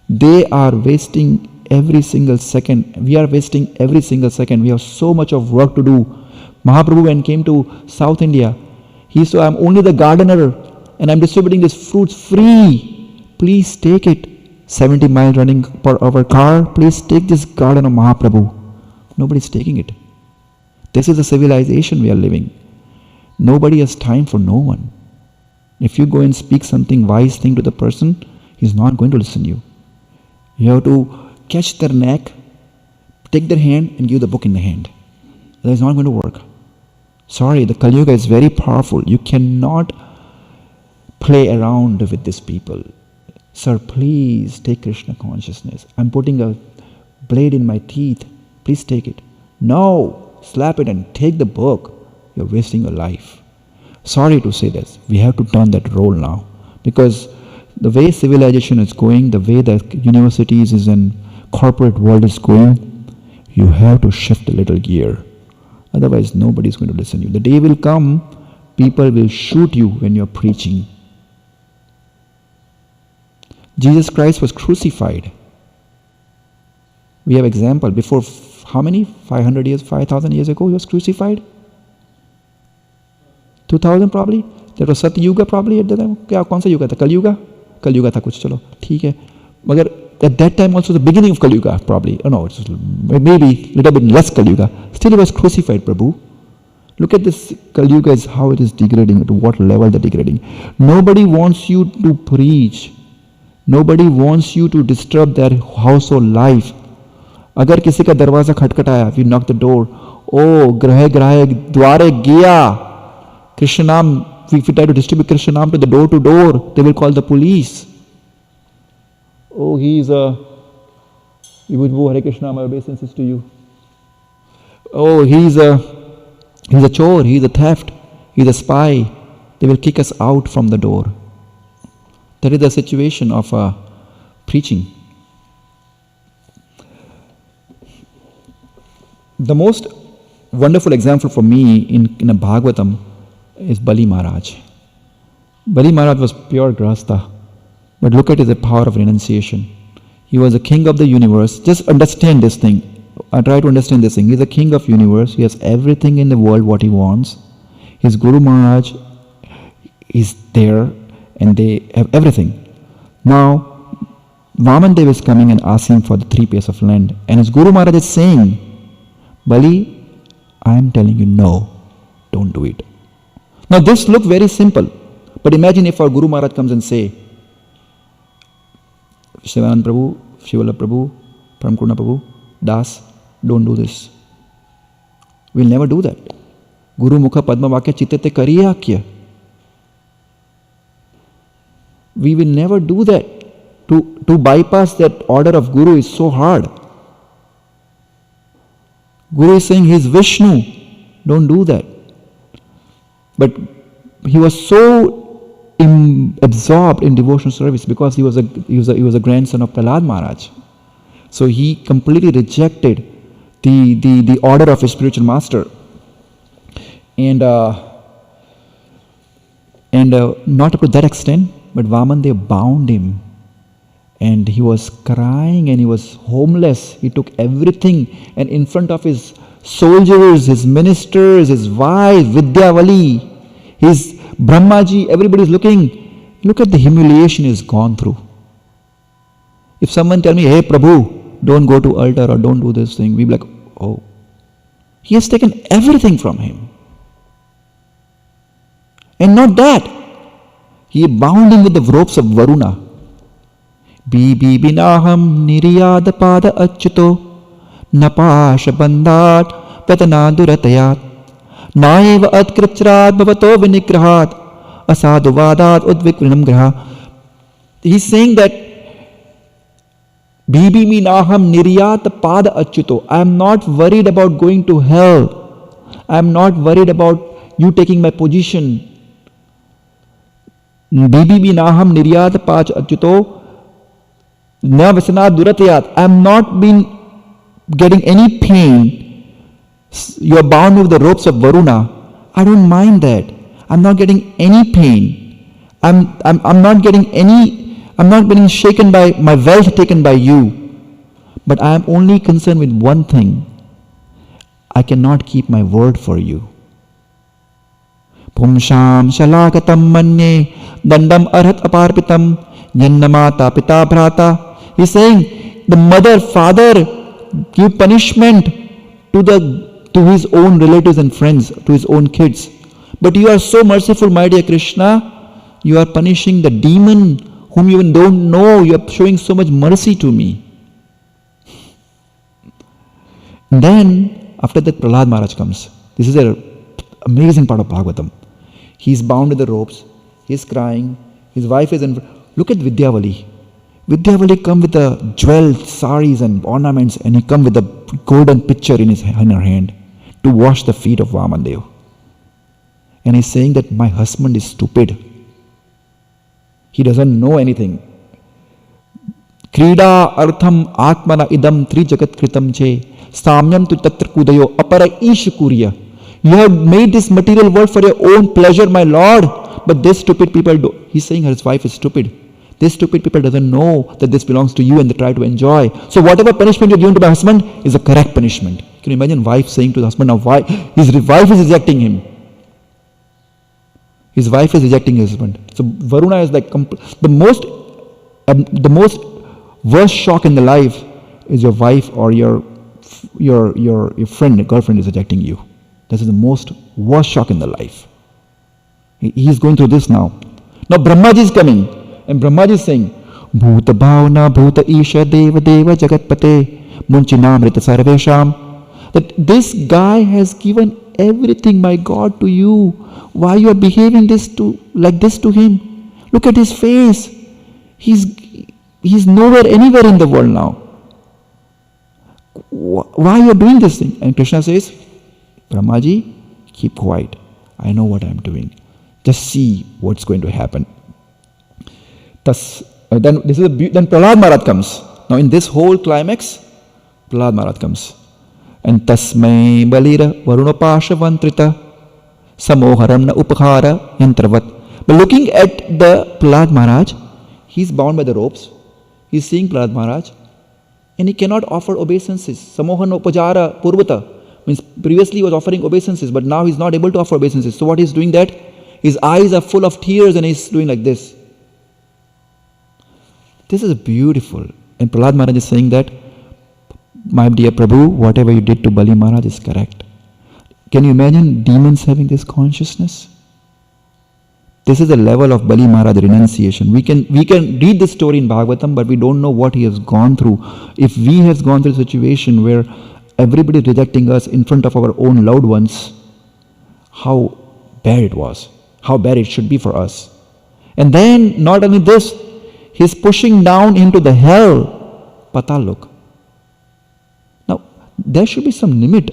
They are wasting every single second. We are wasting every single second. We have so much of work to do. Mahaprabhu, when came to South India, he said, I'm only the gardener and I'm distributing these fruits free. Please take it. 70 miles running per hour car. Please take this garden of Mahaprabhu. Nobody's taking it. This is the civilization we are living. Nobody has time for no one. If you go and speak something wise thing to the person, he's not going to listen to you. You have to catch their neck, take their hand and give the book in the hand. That is not going to work. Sorry, the Kali Yuga is very powerful. You cannot play around with these people. Sir, please take Krishna consciousness. I'm putting a blade in my teeth. Please take it. No. Slap it and take the book. You're wasting your life. Sorry to say this. We have to turn that role now. Because the way civilization is going, the way the universities and corporate world is going, You have to shift a little gear. Otherwise, nobody is going to listen to you. The day will come, people will shoot you when you're preaching. Jesus Christ was crucified. We have example. Before how many? 500 years, 5,000 years ago, he was crucified? 2000 probably? There was Satya Yuga probably at the time. क्या कौन सा युगा था? कल युगा? कल युगा था कुछ, चलो ठीक है. मगर at that time also the beginning of Kali Yuga probably. Oh no, it's maybe little bit less Kali Yuga. Still he was crucified, Prabhu. Look at this Kali Yuga is how it is degrading, to what level they're degrading. Nobody wants you to preach. Nobody wants you to disturb their household life. अगर किसी का दरवाजा खटखटाया, if you knock the door, oh ग्रह ग्रह द्वारे गया, Krishna नाम, if you try to distribute Krishna नाम to the door, they will call the police. Oh, he's a, you would go Hare Krishna, my obeisances to you. Oh, he's a chore, he's a theft, he's a spy. They will kick us out from the door. That is the situation of preaching. The most wonderful example for me in a Bhagavatam is Bali Maharaj. Bali Maharaj was pure grahastha. But look at the power of renunciation. He was the king of the universe. Just understand this thing. I try to understand this thing. He's the king of universe. He has everything in the world what he wants. His Guru Maharaj is there and they have everything. Now, Vaman Dev is coming and asking for the 3 pairs of land. And his Guru Maharaj is saying, Bali, I am telling you no, don't do it. Now this looks very simple. But imagine if our Guru Maharaj comes and say, Shivanand Prabhu, Shivala Prabhu, Paramakaruna Prabhu, Das, don't do this. We'll never do that. Guru Mukha Padma Vakya Chittete Kariya Kya. We will never do that. To bypass that order of Guru is so hard. Guru is saying he is Vishnu. Don't do that. But he was so absorbed in devotional service because he was a grandson of Prahlad Maharaj. So he completely rejected the order of his spiritual master. And not up to that extent, but Vaman Dev bound him. And he was crying and he was homeless. He took everything, and in front of his soldiers, his ministers, his wife, Vidyavali, his Brahmaji, everybody is looking. Look at the humiliation he's gone through. If someone tell me, hey Prabhu, don't go to altar or don't do this thing, we'll be like, oh. He has taken everything from him. And not that. He bound him with the ropes of Varuna. Bibi binaham niriyad pada achyuto napasha bandhat vetana duratayat naeva atkrichrad bhavato vinigrahat asadhuvadat udvikrinam graha. He's saying that Bibi binaham niriyat pada achyuto. I am not worried about going to hell. I am not worried about you taking my position. Bibi binaham niriyat pada achyuto na vasana duratayat. I am not been getting any pain. You are bound with the ropes of Varuna. I don't mind that. I'm not getting any pain. I'm not getting any. I'm not being shaken by my wealth taken by you. But I am only concerned with one thing. I cannot keep my word for you. Pumsham shalagatam manye dandam arhat aparpitam yannamata pita bhrata. He's saying the mother, father give punishment to his own relatives and friends, to his own kids. But you are so merciful, my dear Krishna. You are punishing the demon whom you even don't know. You are showing so much mercy to me. And then after that Prahlad Maharaj comes. This is an amazing part of Bhagavatam. He's bound with the ropes. He's crying. His wife is in. Look at Vidyavali. Vidyavali come with the jeweled saris and ornaments, and he come with a golden pitcher in her hand to wash the feet of Vaman Dev. And he's saying that my husband is stupid. He doesn't know anything. Krida artham atmana idam tri jagat kritam che Samyam tu tatra kudayo apara ish kurya. You have made this material world for your own pleasure, my Lord. But these stupid people do. He's saying his wife is stupid. These stupid people doesn't know that this belongs to you and they try to enjoy. So whatever punishment you're giving to my husband is a correct punishment. Can you imagine wife saying to the husband, now why his wife is rejecting him? His wife is rejecting his husband. So Varuna is like the most worst shock in the life is your wife or your friend, your girlfriend is rejecting you. This is the most worst shock in the life. He is going through this now. Now Brahmaji is coming. And Brahmaji is saying, Bhuta Bhavana Bhuta Isha Deva Deva Jagatpate Munchinamrita Sarvesham. That this guy has given everything, my God, to you. Why you are behaving like this to him? Look at his face. He's nowhere, anywhere in the world now. Why you are doing this thing? And Krishna says, Brahmaji, keep quiet. I know what I am doing. Just see what's going to happen. Then Prahlad Maharaj comes. Now in this whole climax, Prahlad Maharaj comes. And Tasmai Balira Varunopasha Vantrita Samoharam na Uphara Yantravat. But looking at the Prahlad Maharaj, he's bound by the ropes. He's seeing Prahlad Maharaj and he cannot offer obeisances. Samohana Upajara Purvata means previously he was offering obeisances, but now he's not able to offer obeisances. So what he's doing that? His eyes are full of tears and he's doing like this. This is beautiful. And Prahlad Maharaj is saying that, my dear Prabhu, whatever you did to Bali Maharaj is correct. Can you imagine demons having this consciousness? This is the level of Bali Maharaj renunciation. We can read this story in Bhagavatam, but we don't know what he has gone through. If we have gone through a situation where everybody is rejecting us in front of our own loved ones, how bad it was, how bad it should be for us. And then, not only this, he's pushing down into the hell, Patalok. Now, there should be some limit.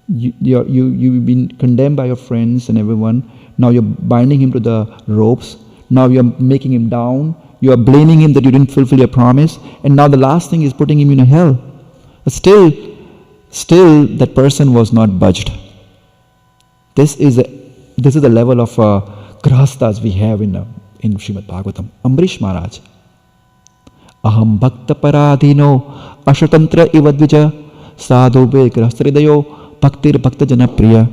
You've been condemned by your friends and everyone. Now you're binding him to the ropes. Now you're making him down. You are blaming him that you didn't fulfill your promise. And now the last thing is putting him in a hell. But still that person was not budged. This is the level of grahastas we have in Srimad Bhagavatam. Ambrish Maharaj. Aham bhakta paradhino ashatantra ivadvija sadhu be grahastaridayo bhaktir bhakta janapriya.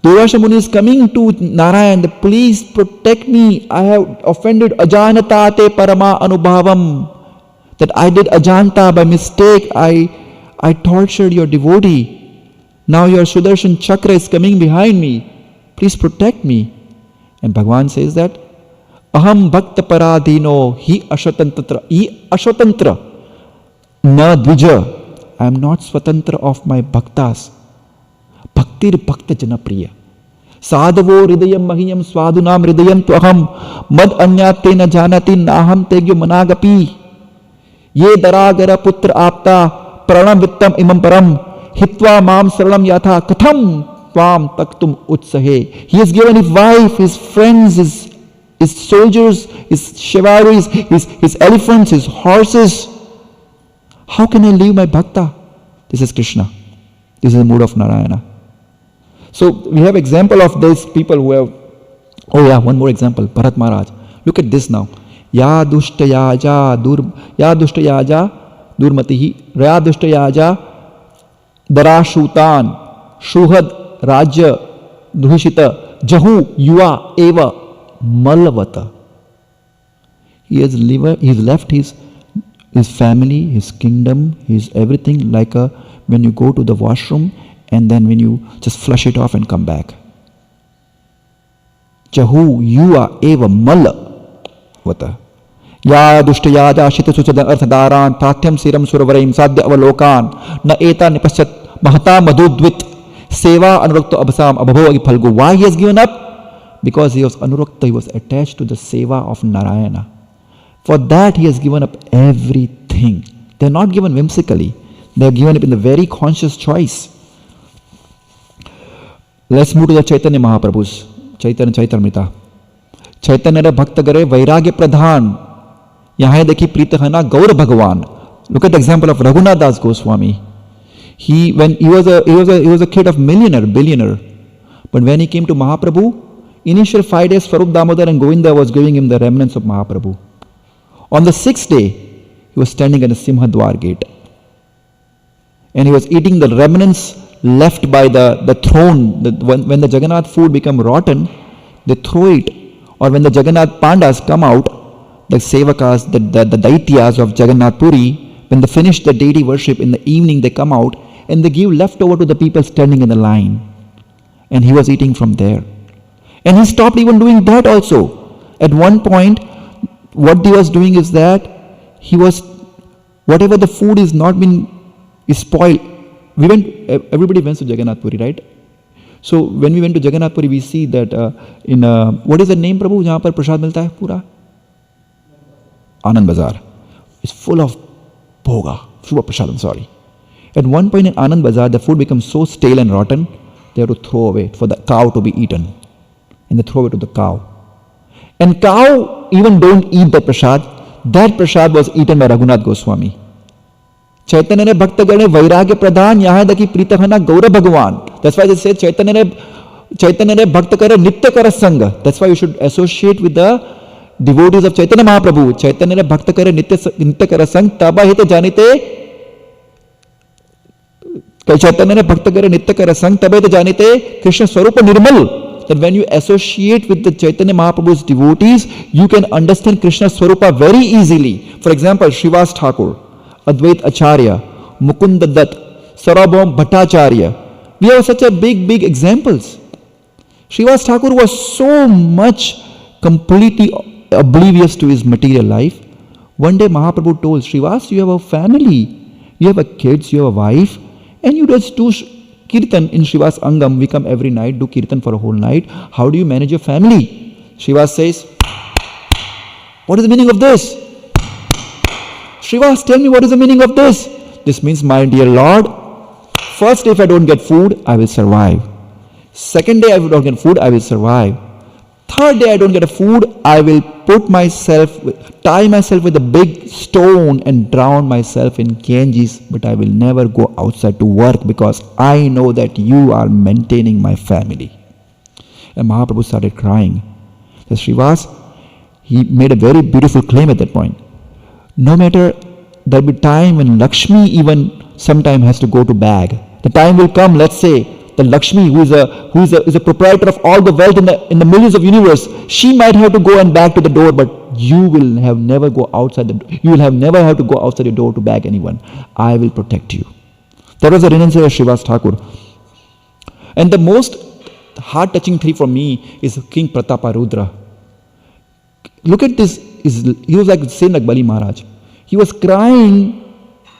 Durvasha Muni is coming to Narayan, please protect me. I have offended ajanatate parama anubhavam. That I did ajanta by mistake. I tortured your devotee. Now your Sudarshan Chakra is coming behind me. Please protect me. And Bhagavan says that Aham bhakta paradhino hi ashatantra na dvija. I am not swatantra of my bhaktas. Bhaktir bhakta janapriya. Sadhavo hridayam mahiyam swadunam hridayam tuham mad anyate na janati naham tegyo managapi. Ye daragara putra apta pranam vittam imam param hitva mam saralam yatha katham tvam taktum utsahe. He has given his wife, his friends, his soldiers, his shivaris, his elephants, his horses. How can I leave my bhakta? This is Krishna. This is the mood of Narayana. So we have example of these people who have, one more example, Bharat Maharaj. Look at this now. Ya dushtayaja durmatihi, ya dushtayaja darashutan, shuhad rajya duhishita, jahu yuva eva malavata. He has left his family, his kingdom, his everything like when you go to the washroom and then when you just flush it off and come back. Jahu yuva eva malavata. Ya dushtayaja shita suchada arthadaran tathyam siram suravaraim sadhya avalokan na eta nipasyat mahata madhudvit seva anurakta abhasam abhabhavagi phalgu. Why he has given up? Because he was anurakta, he was attached to the seva of Narayana. For that he has given up everything. They are not given whimsically. They are given up in the very conscious choice. Let's move to the Chaitanya Mahaprabhus. Chaitanya Chaitamrita. Chaitanya Bhakta Gare Vairagya Pradhan. Yahan dekhi Pritahana Gaur Bhagavan. Look at the example of Raghunath Das Goswami. He was a kid of billionaire. But when he came to Mahaprabhu, initial 5 days Swarup Damodar and Govinda was giving him the remnants of Mahaprabhu. On the 6th day, he was standing at the Simhadwar gate. And he was eating the remnants left by the throne. When the Jagannath food become rotten, they throw it. Or when the Jagannath Pandas come out, the Sevakas, the Daityas of Jagannath Puri, when they finish the deity worship in the evening, they come out and they give leftover to the people standing in the line. And he was eating from there. And he stopped even doing that also. At one point, what he was doing is that whatever the food is not been is spoiled. Everybody went to Jagannath Puri, right? So when we went to Jagannath Puri, we see that what is the name, Prabhu, जहाँ पर प्रसाद मिलता है पूरा? Anand Bazaar. It's full of bhoga, full of prasad, I'm sorry. At one point in Anand Bazaar, the food becomes so stale and rotten, they have to throw away for the cow to be eaten. And they throw it to the cow. And cow even don't eat the prasad. That prasad was eaten by Raghunath Goswami. Chaitanya ne bhaktagane vairagya pradhan yahadaki pritahana gaura bhagavan. That's why they say Chaitanya ne bhaktakara nitya kara sangha. That's why you should associate with the devotees of Chaitanya Mahaprabhu. Chaitanya ne bhaktakara nitya kara sangha taba hite janite. Chaitanya ne bhaktakara nitya kara sangha taba hite janite Krishna swarupa nirmal. That when you associate with the Chaitanya Mahaprabhu's devotees, you can understand Krishna Swarupa very easily. For example, Srivas Thakur, Advait Acharya, Mukunda Dutt, Sarabham Bhattacharya. We have such a big examples. Srivas Thakur was so much completely oblivious to his material life. One day Mahaprabhu told Srivas, you have a family, you have a kids, you have a wife, and you just do Kirtan in Srivas Angam. We come every night, do Kirtan for a whole night. How do you manage your family? Srivas says, what is the meaning of this? Srivas, tell me what is the meaning of this? This means, my dear Lord, first day if I don't get food, I will survive. Second day I don't get food, I will survive. Third day I don't get a food, I will tie myself with a big stone and drown myself in Ganges, but I will never go outside to work because I know that you are maintaining my family. And Mahaprabhu started crying. So Srivas, he made a very beautiful claim at that point. No matter, there will be time when Lakshmi even sometime has to go to bag. The time will come, let's say, the Lakshmi, who is a proprietor of all the wealth in the millions of universe, she might have to go and back to the door, but you will have never go outside you will have never have to go outside the door to bag anyone. I will protect you. That was the renunciation of Srivas Thakur. And the most heart-touching thing for me is King Prataparudra. Look at this. He was like same like Bali Maharaj. He was crying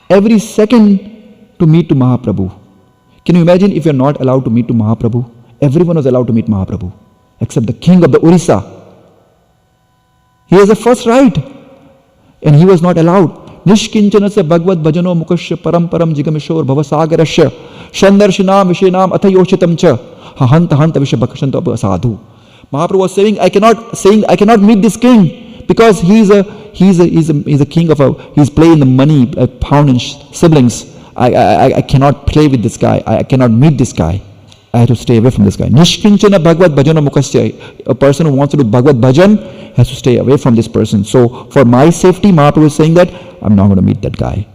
every second to meet to Mahaprabhu. Can you imagine if you're not allowed to meet to Mahaprabhu? Everyone was allowed to meet Mahaprabhu, except the king of the Orissa. He has the first right, and he was not allowed. Nishkinchanasya Bhagavad Bhajano Mukasya Param Jigamishor Bhavasagarasya Shandarshinam Vishenam Athayoshitam Cha Hanta Vishabhakashanto Sadhu. Mahaprabhu was saying, I cannot meet this king because he's a king of he's playing the money, pound and siblings. I cannot play with this guy. I cannot meet this guy. I have to stay away from this guy. Nishkinchana Bhagavad Bhajana Mukasya. A person who wants to do Bhagavad Bhajan has to stay away from this person. So for my safety, Mahaprabhu is saying that I'm not going to meet that guy.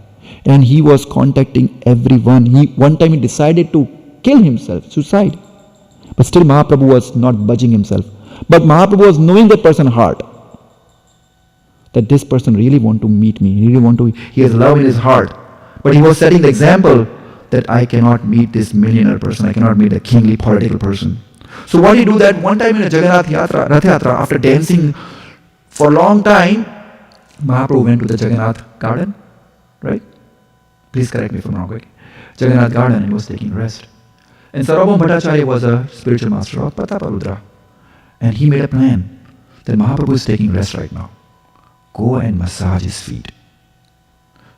And he was contacting everyone. One time he decided to kill himself, suicide. But still Mahaprabhu was not budging himself. But Mahaprabhu was knowing that person's heart. That this person really want to meet me. He has love in his heart. But he was setting the example that I cannot meet this millionaire person. I cannot meet a kingly political person. So what did he do that? One time in a Jagannath Yatra, Rath Yatra, after dancing for a long time, Mahaprabhu went to the Jagannath garden, right? Please correct me if I'm wrong, okay? Jagannath garden, and he was taking rest. And Sarabham Bhattacharya was a spiritual master of Prataparudra. And he made a plan that Mahaprabhu is taking rest right now. Go and massage his feet.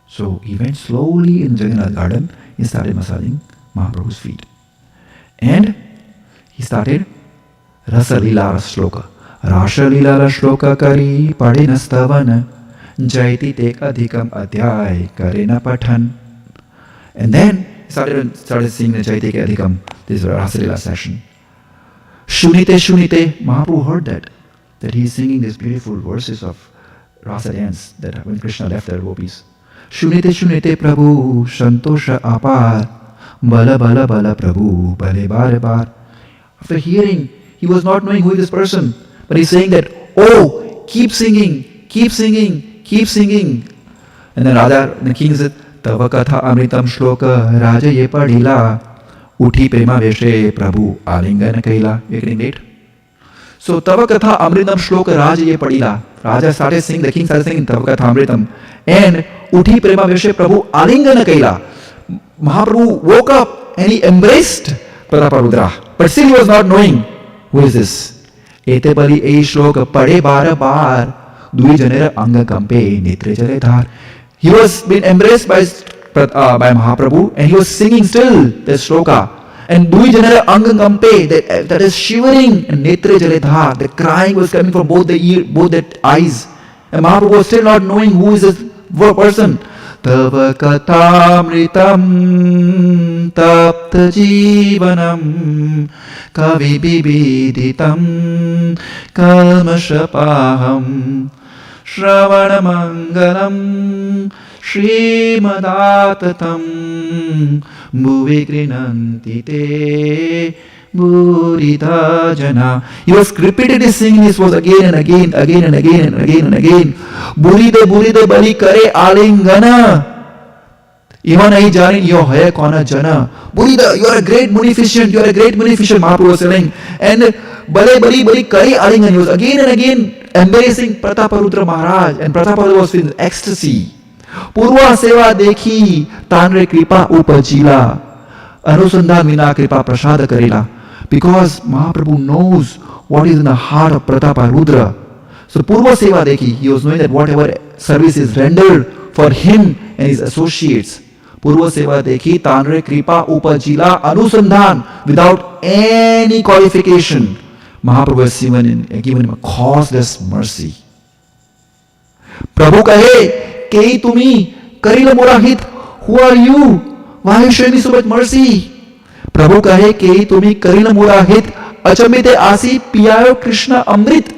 So he went slowly in Jagannath garden. He started massaging Mahaprabhu's feet. And he started Rasa Leela Shloka. Rasa Leela Shloka Kari Padina Stavana Jaiti Tek Adhikam Adhyay Karena Pathan. And then he started singing the Chaitya Adhikam, this Rasalila session. Shunite Shunite, Mahaprabhu heard that he is singing these beautiful verses of Rasa dance that when Krishna left the gopis. Shunite Shunite Prabhu, Santosha Apar, Bala Bala Bala Prabhu, Bale Bare Bar. After hearing, he was not knowing who is this person, but he's saying that, oh, keep singing, keep singing, keep singing. And then the king said, Tava Katha Amritam Shloka Raja Ye Padila Uthi Prema Veshe Prabhu Alingana Kaila. We're getting late. So Tava Katha Amritam Shloka Raja Ye Padila. Raja started singing, the king started singing Tava Katha Amritam. And Uthi Prema Veshe Prabhu Alingana Kaila. Mahaprabhu woke up and he embraced Prataparudra. But still he was not knowing who is this. Ete bali ei shloka pade bara bar dui janera anga kampe netre jale dhar. He was being embraced by Mahaprabhu and he was singing still the shloka. And dui janera anga kampe, that is shivering, and netre jale dhar, the crying was coming from both the eyes. And Mahaprabhu was still not knowing who is this person. Tava katamritam tapta jivanam kavi bibiditam kalmashapaham shravanamangalam shrimadatatam bhuvi grinanti te burita jana. He was repeatedly singing this was again and again, again and again and again and again. Buride bali kare alingana. Even I janin yo hai kona jana. Burida, you are a great munificent, you are a great munificent, Mahaprabhu was saying. And bali kare alingana. He was again and again embracing Prataparudra Maharaj, and Prataparudra was in ecstasy. Purva seva dekhi tanre kripa upajila. Anusandhan vina kripa prasada karela. Because Mahaprabhu knows what is in the heart of Prataparudra. So Purva Seva Dekhi, he was knowing that whatever service is rendered for him and his associates, Purva Seva Dekhi, Tanre Kripa Upajila Anusandhan, without any qualification, Mahaprabhu has given him a causeless mercy. Prabhu kahe, Kei tumi, Karila Murahit, who are you? Why are you showing me so much mercy? Prabhu kahe, Kei tumi, Karila Murahit, Achamite Asi, Piyayo Krishna Amrit.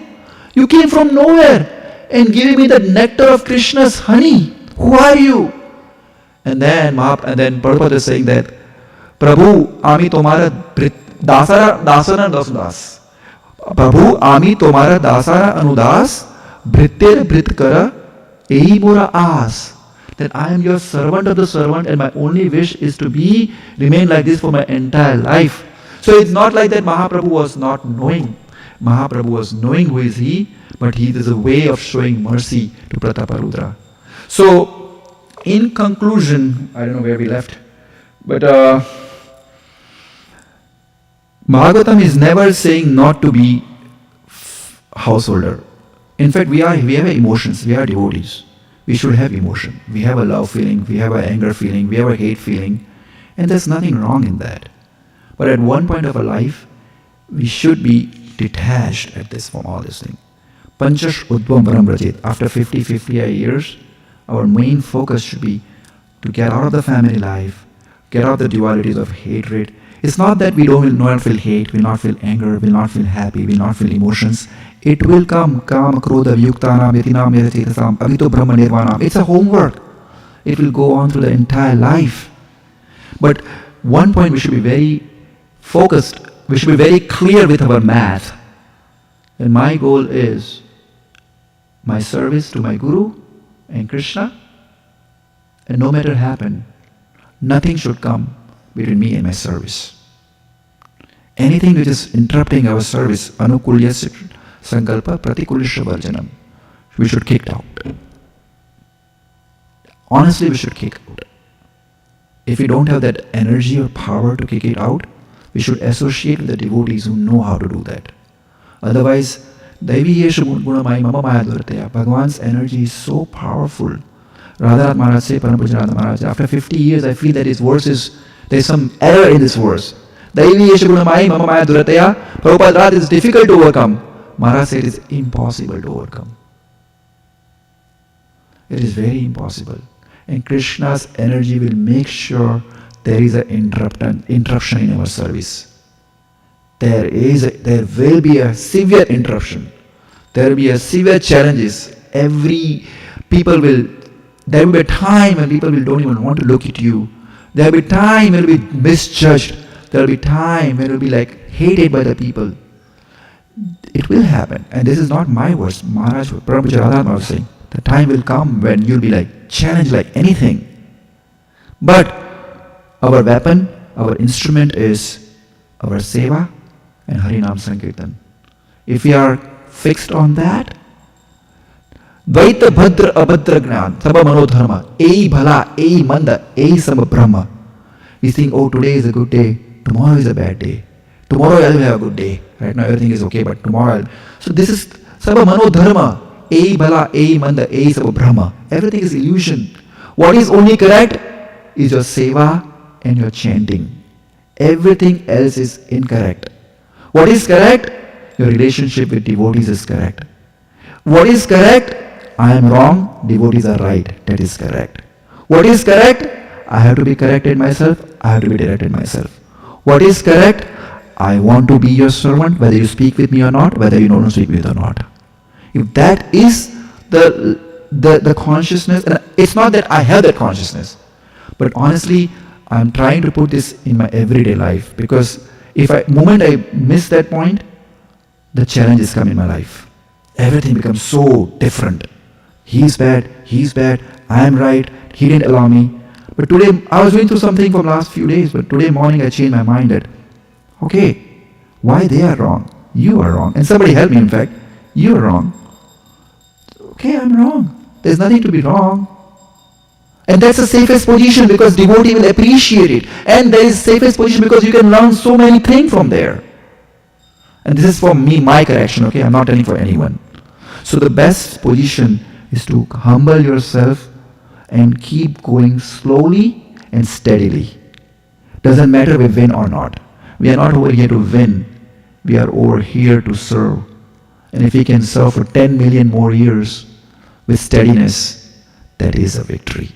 You came from nowhere and giving me the nectar of Krishna's honey. Who are you? And then Prabhupada is saying that, Prabhu, Ami Tomara Dasara Das. Prabhu, Ami Tomara Dasara Anudas, Brittir Britkara, Ei Mura As. That I am your servant of the servant and my only wish is to remain like this for my entire life. So it's not like that Mahaprabhu was not knowing. Mahaprabhu was knowing who is he, but he is a way of showing mercy to Prataparudra. So, in conclusion, I don't know where we left, but Bhagavatam is never saying not to be householder. In fact, we have emotions, we are devotees. We should have emotion. We have a love feeling, we have an anger feeling, we have a hate feeling, and there's nothing wrong in that. But at one point of our life, we should be detached from all this thing. Panchash Udvam Varam Rajit. After 50 years, our main focus should be to get out of the family life, get out of the dualities of hatred. It's not that we will not feel hate, will not feel anger, will not feel happy, will not feel emotions. It will come. Kama, Krodha, Vyuktanam, Yatinam, Yarachetasam, Avito Brahma Nirvanam. It's a homework. It will go on through the entire life. But one point we should be very focused, we should be very clear with our math. And my goal is my service to my Guru and Krishna, and no matter what happens, nothing should come between me and my service. Anything which is interrupting our service, anukulya sankalpa pratikulya varjanam, we should kick out. Honestly, we should kick out. If we don't have that energy or power to kick it out, we should associate with the devotees who know how to do that. Otherwise, Bhagwan's energy is so powerful. Radhanath Maharaj said, after 50 years, I feel that his verse there's some error in this verse. Prabhupada, is difficult to overcome. Maharaj said it is impossible to overcome. It is very impossible. And Krishna's energy will make sure there is an interruption in our service. There will be a severe interruption. There will be a severe challenges. There will be a time when people don't even want to look at you. There will be time when you will be misjudged. There will be time when you will be like hated by the people. It will happen. And this is not my words. Maharaj Prabhupada Radharama was saying, the time will come when you'll be like challenged like anything. But our weapon, our instrument is our seva and Harinam Sankirtan. If we are fixed on that, Dvaita Bhadra Abhadra Gnan, Saba Manodharma, Ei Bhala, Ei Manda, Ei Sama Brahma. We think, oh, today is a good day, tomorrow is a bad day. Tomorrow I will have a good day. Right now everything is okay, but tomorrow So this is Saba Manodharma, Ei Bhala, Ei Manda, Ei Sama Brahma. Everything is illusion. What is only correct is your seva and your chanting. Everything else is incorrect. What is correct? Your relationship with devotees is correct. What is correct? I am wrong, devotees are right. That is correct. What is correct? I have to be corrected myself. I have to be directed myself. What is correct? I want to be your servant, whether you speak with me or not, whether you don't speak with me or not. If that is the consciousness, and it's not that I have that consciousness, but honestly, I'm trying to put this in my everyday life, because moment I miss that point, the challenges come in my life. Everything becomes so different. He's bad, I am right, he didn't allow me. But today, I was going through something for the last few days, but today morning I changed my mind that, okay, why they are wrong? You are wrong. And somebody helped me, in fact. You are wrong. Okay, I'm wrong. There's nothing to be wrong. And that's the safest position, because devotee will appreciate it. And there is safest position because you can learn so many things from there. And this is for me, my correction, okay? I'm not telling for anyone. So the best position is to humble yourself and keep going slowly and steadily. Doesn't matter we win or not. We are not over here to win. We are over here to serve. And if we can serve for 10 million more years with steadiness, that is a victory.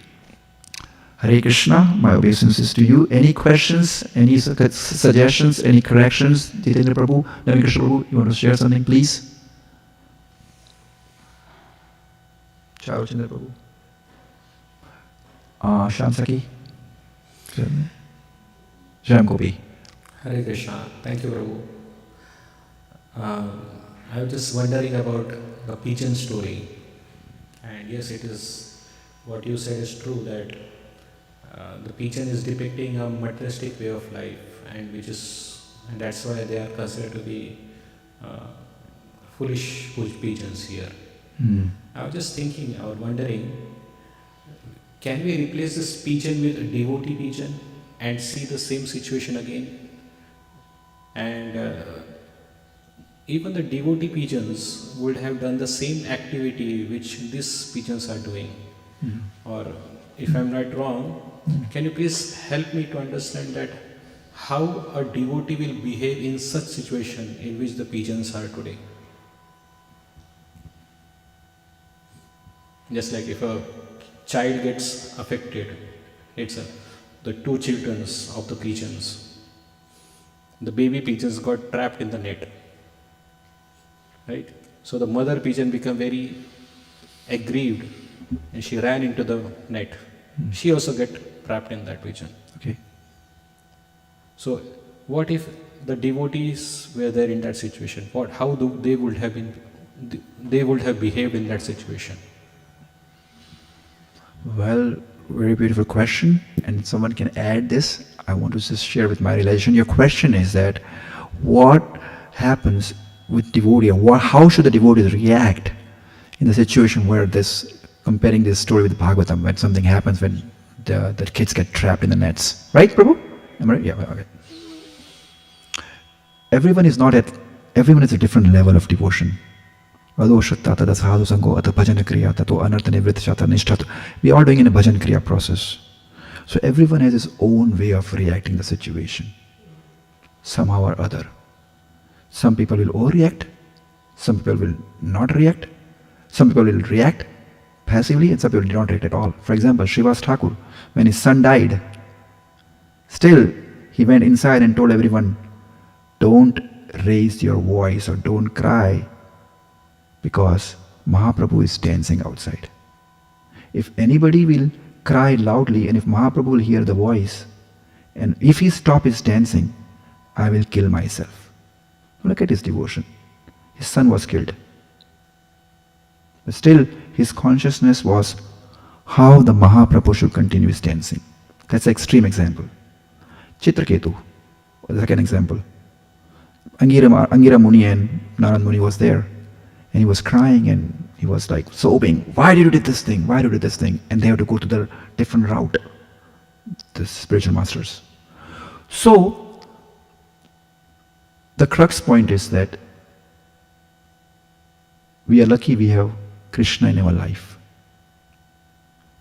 Hare Krishna, my obeisances to you. Any questions, any suggestions, any corrections? Jitendra Prabhu, Navin Krishna Prabhu, you want to share something, please? Chao Chandra Prabhu. Shyam Saki. Shyam Gopi. Hare Krishna. Thank you, Prabhu. I was just wondering about the pigeon story. And yes, it is what you said is true, that the pigeon is depicting a materialistic way of life, and that's why they are considered to be foolish pigeons here. I was just thinking, I was wondering, can we replace this pigeon with a devotee pigeon and see the same situation again? And even the devotee pigeons would have done the same activity which these pigeons are doing. Or if I'm not wrong, can you please help me to understand that how a devotee will behave in such situation in which the pigeons are today? Just like if a child gets affected, the two children of the pigeons. The baby pigeons got trapped in the net, right? So the mother pigeon became very aggrieved and she ran into the net. She also get trapped in that pigeon. Okay. So what if the devotees were there in that situation? How they would have behaved in that situation? Well, very beautiful question, and someone can add this. I want to just share with my relation. Your question is that what happens with devotee, or how should the devotees react in the situation where comparing this story with Bhagavatam, when something happens when the kids get trapped in the nets. Right, Prabhu? Am I right? Yeah, okay. Everyone is a different level of devotion. We are all doing in a bhajan kriya process. So everyone has his own way of reacting to the situation, somehow or other. Some people will overreact, some people will not react, some people will react passively, and some people will not react at all. For example, Srivas Thakur, when his son died, Still, he went inside and told everyone, don't raise your voice or don't cry because Mahaprabhu is dancing outside. If anybody will cry loudly and if Mahaprabhu will hear the voice and if he stop his dancing, I will kill myself. Look at his devotion. His son was killed. But still, his consciousness was how the Mahaprabhu should continue his dancing. That's an extreme example. Chitraketu, the second example. Angira Muni and Narad Muni was there. And he was crying and he was like sobbing. Why did you do this thing? Why did you do this thing? And they have to go to the different route, the spiritual masters. So, the crux point is that we are lucky we have Krishna in our life.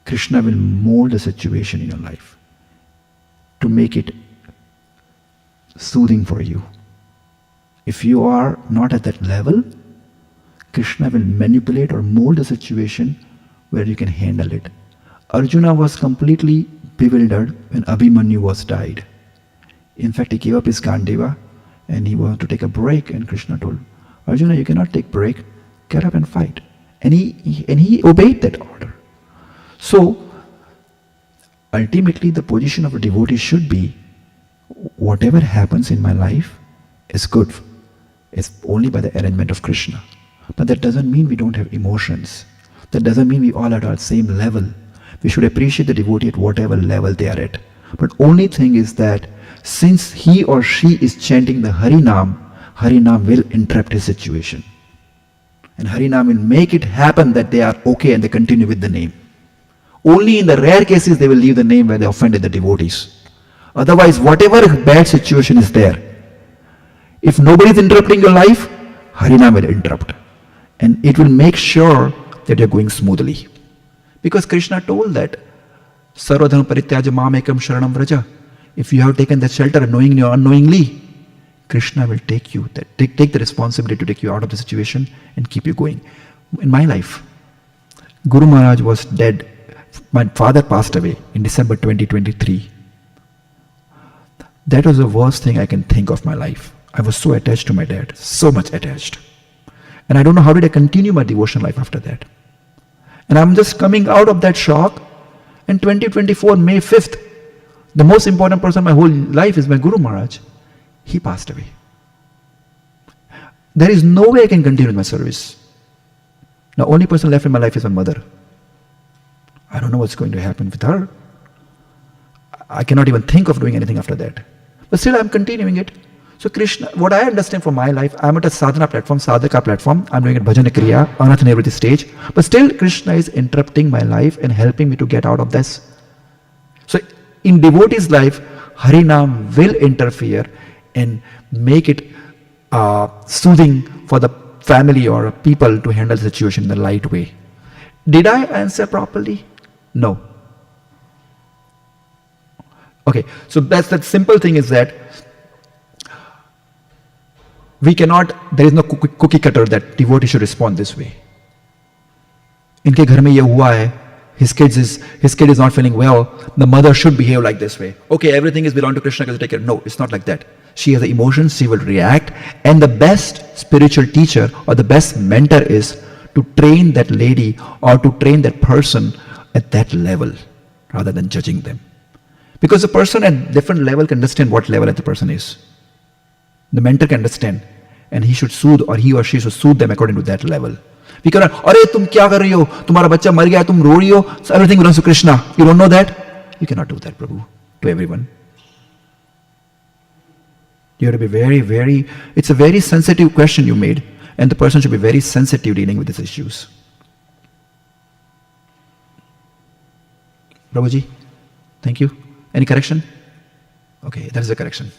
Krishna will mold the situation in your life to make it soothing for you. If you are not at that level, Krishna will manipulate or mold the situation where you can handle it. Arjuna was completely bewildered when Abhimanyu was died. In fact, he gave up his Gandhiva and he wanted to take a break, and Krishna told Arjuna, you cannot take break, get up and fight. And he obeyed that order. So, ultimately the position of a devotee should be, whatever happens in my life is good. It's only by the arrangement of Krishna. But that doesn't mean we don't have emotions. That doesn't mean we all are at our same level. We should appreciate the devotee at whatever level they are at. But only thing is that since he or she is chanting the Harinam will interrupt his situation. And Harinam will make it happen that they are okay and they continue with the name. Only in the rare cases they will leave the name where they offended the devotees. Otherwise, whatever bad situation is there, if nobody is interrupting your life, Harinam will interrupt. And it will make sure that you're going smoothly. Because Krishna told that, Sarvadharma parityaja mamekam sharanam vraja. If you have taken that shelter knowingly or unknowingly, Krishna will take the responsibility to take you out of the situation and keep you going. In my life, Guru Maharaj was dead. My father passed away in December 2023. That was the worst thing I can think of my life. I was so attached to my dad, so much attached. And I don't know how did I continue my devotional life after that. And I'm just coming out of that shock. And 2024, May 5th, the most important person in my whole life is my Guru Maharaj. He passed away. There is no way I can continue with my service. The only person left in my life is my mother. I don't know what's going to happen with her. I cannot even think of doing anything after that. But still I'm continuing it. So Krishna, what I understand from my life, I'm at a sadhana platform, sadhaka platform, I'm doing a bhajana kriya, anath nirvriti stage, but still Krishna is interrupting my life and helping me to get out of this. So in devotee's life, Harinam will interfere and make it soothing for the family or people to handle the situation in the light way. Did I answer properly? No. Okay, so that's that simple thing is that we cannot, there is no cookie cutter that devotee should respond this way. इनके घर में ये हुआ है, his kid is not feeling well, the mother should behave like this way. Okay, everything is belong to Krishna, take care. No, it's not like that. She has the emotions, she will react, and the best spiritual teacher or the best mentor is to train that lady or to train that person at that level rather than judging them. Because the person at different level can understand what level the person is. The mentor can understand and he should soothe or he or she should soothe them according to that level. We cannot, अरे तुम क्या कर रही हो? तुम्हारा बच्चा मर गया, तुम रो रही हो? So everything belongs to Krishna. You don't know that? You cannot do that, Prabhu, to everyone. You have to be very, it's a very sensitive question you made, and the person should be very sensitive dealing with these issues. Prabhuji, thank you. Any correction? Okay, that is the correction.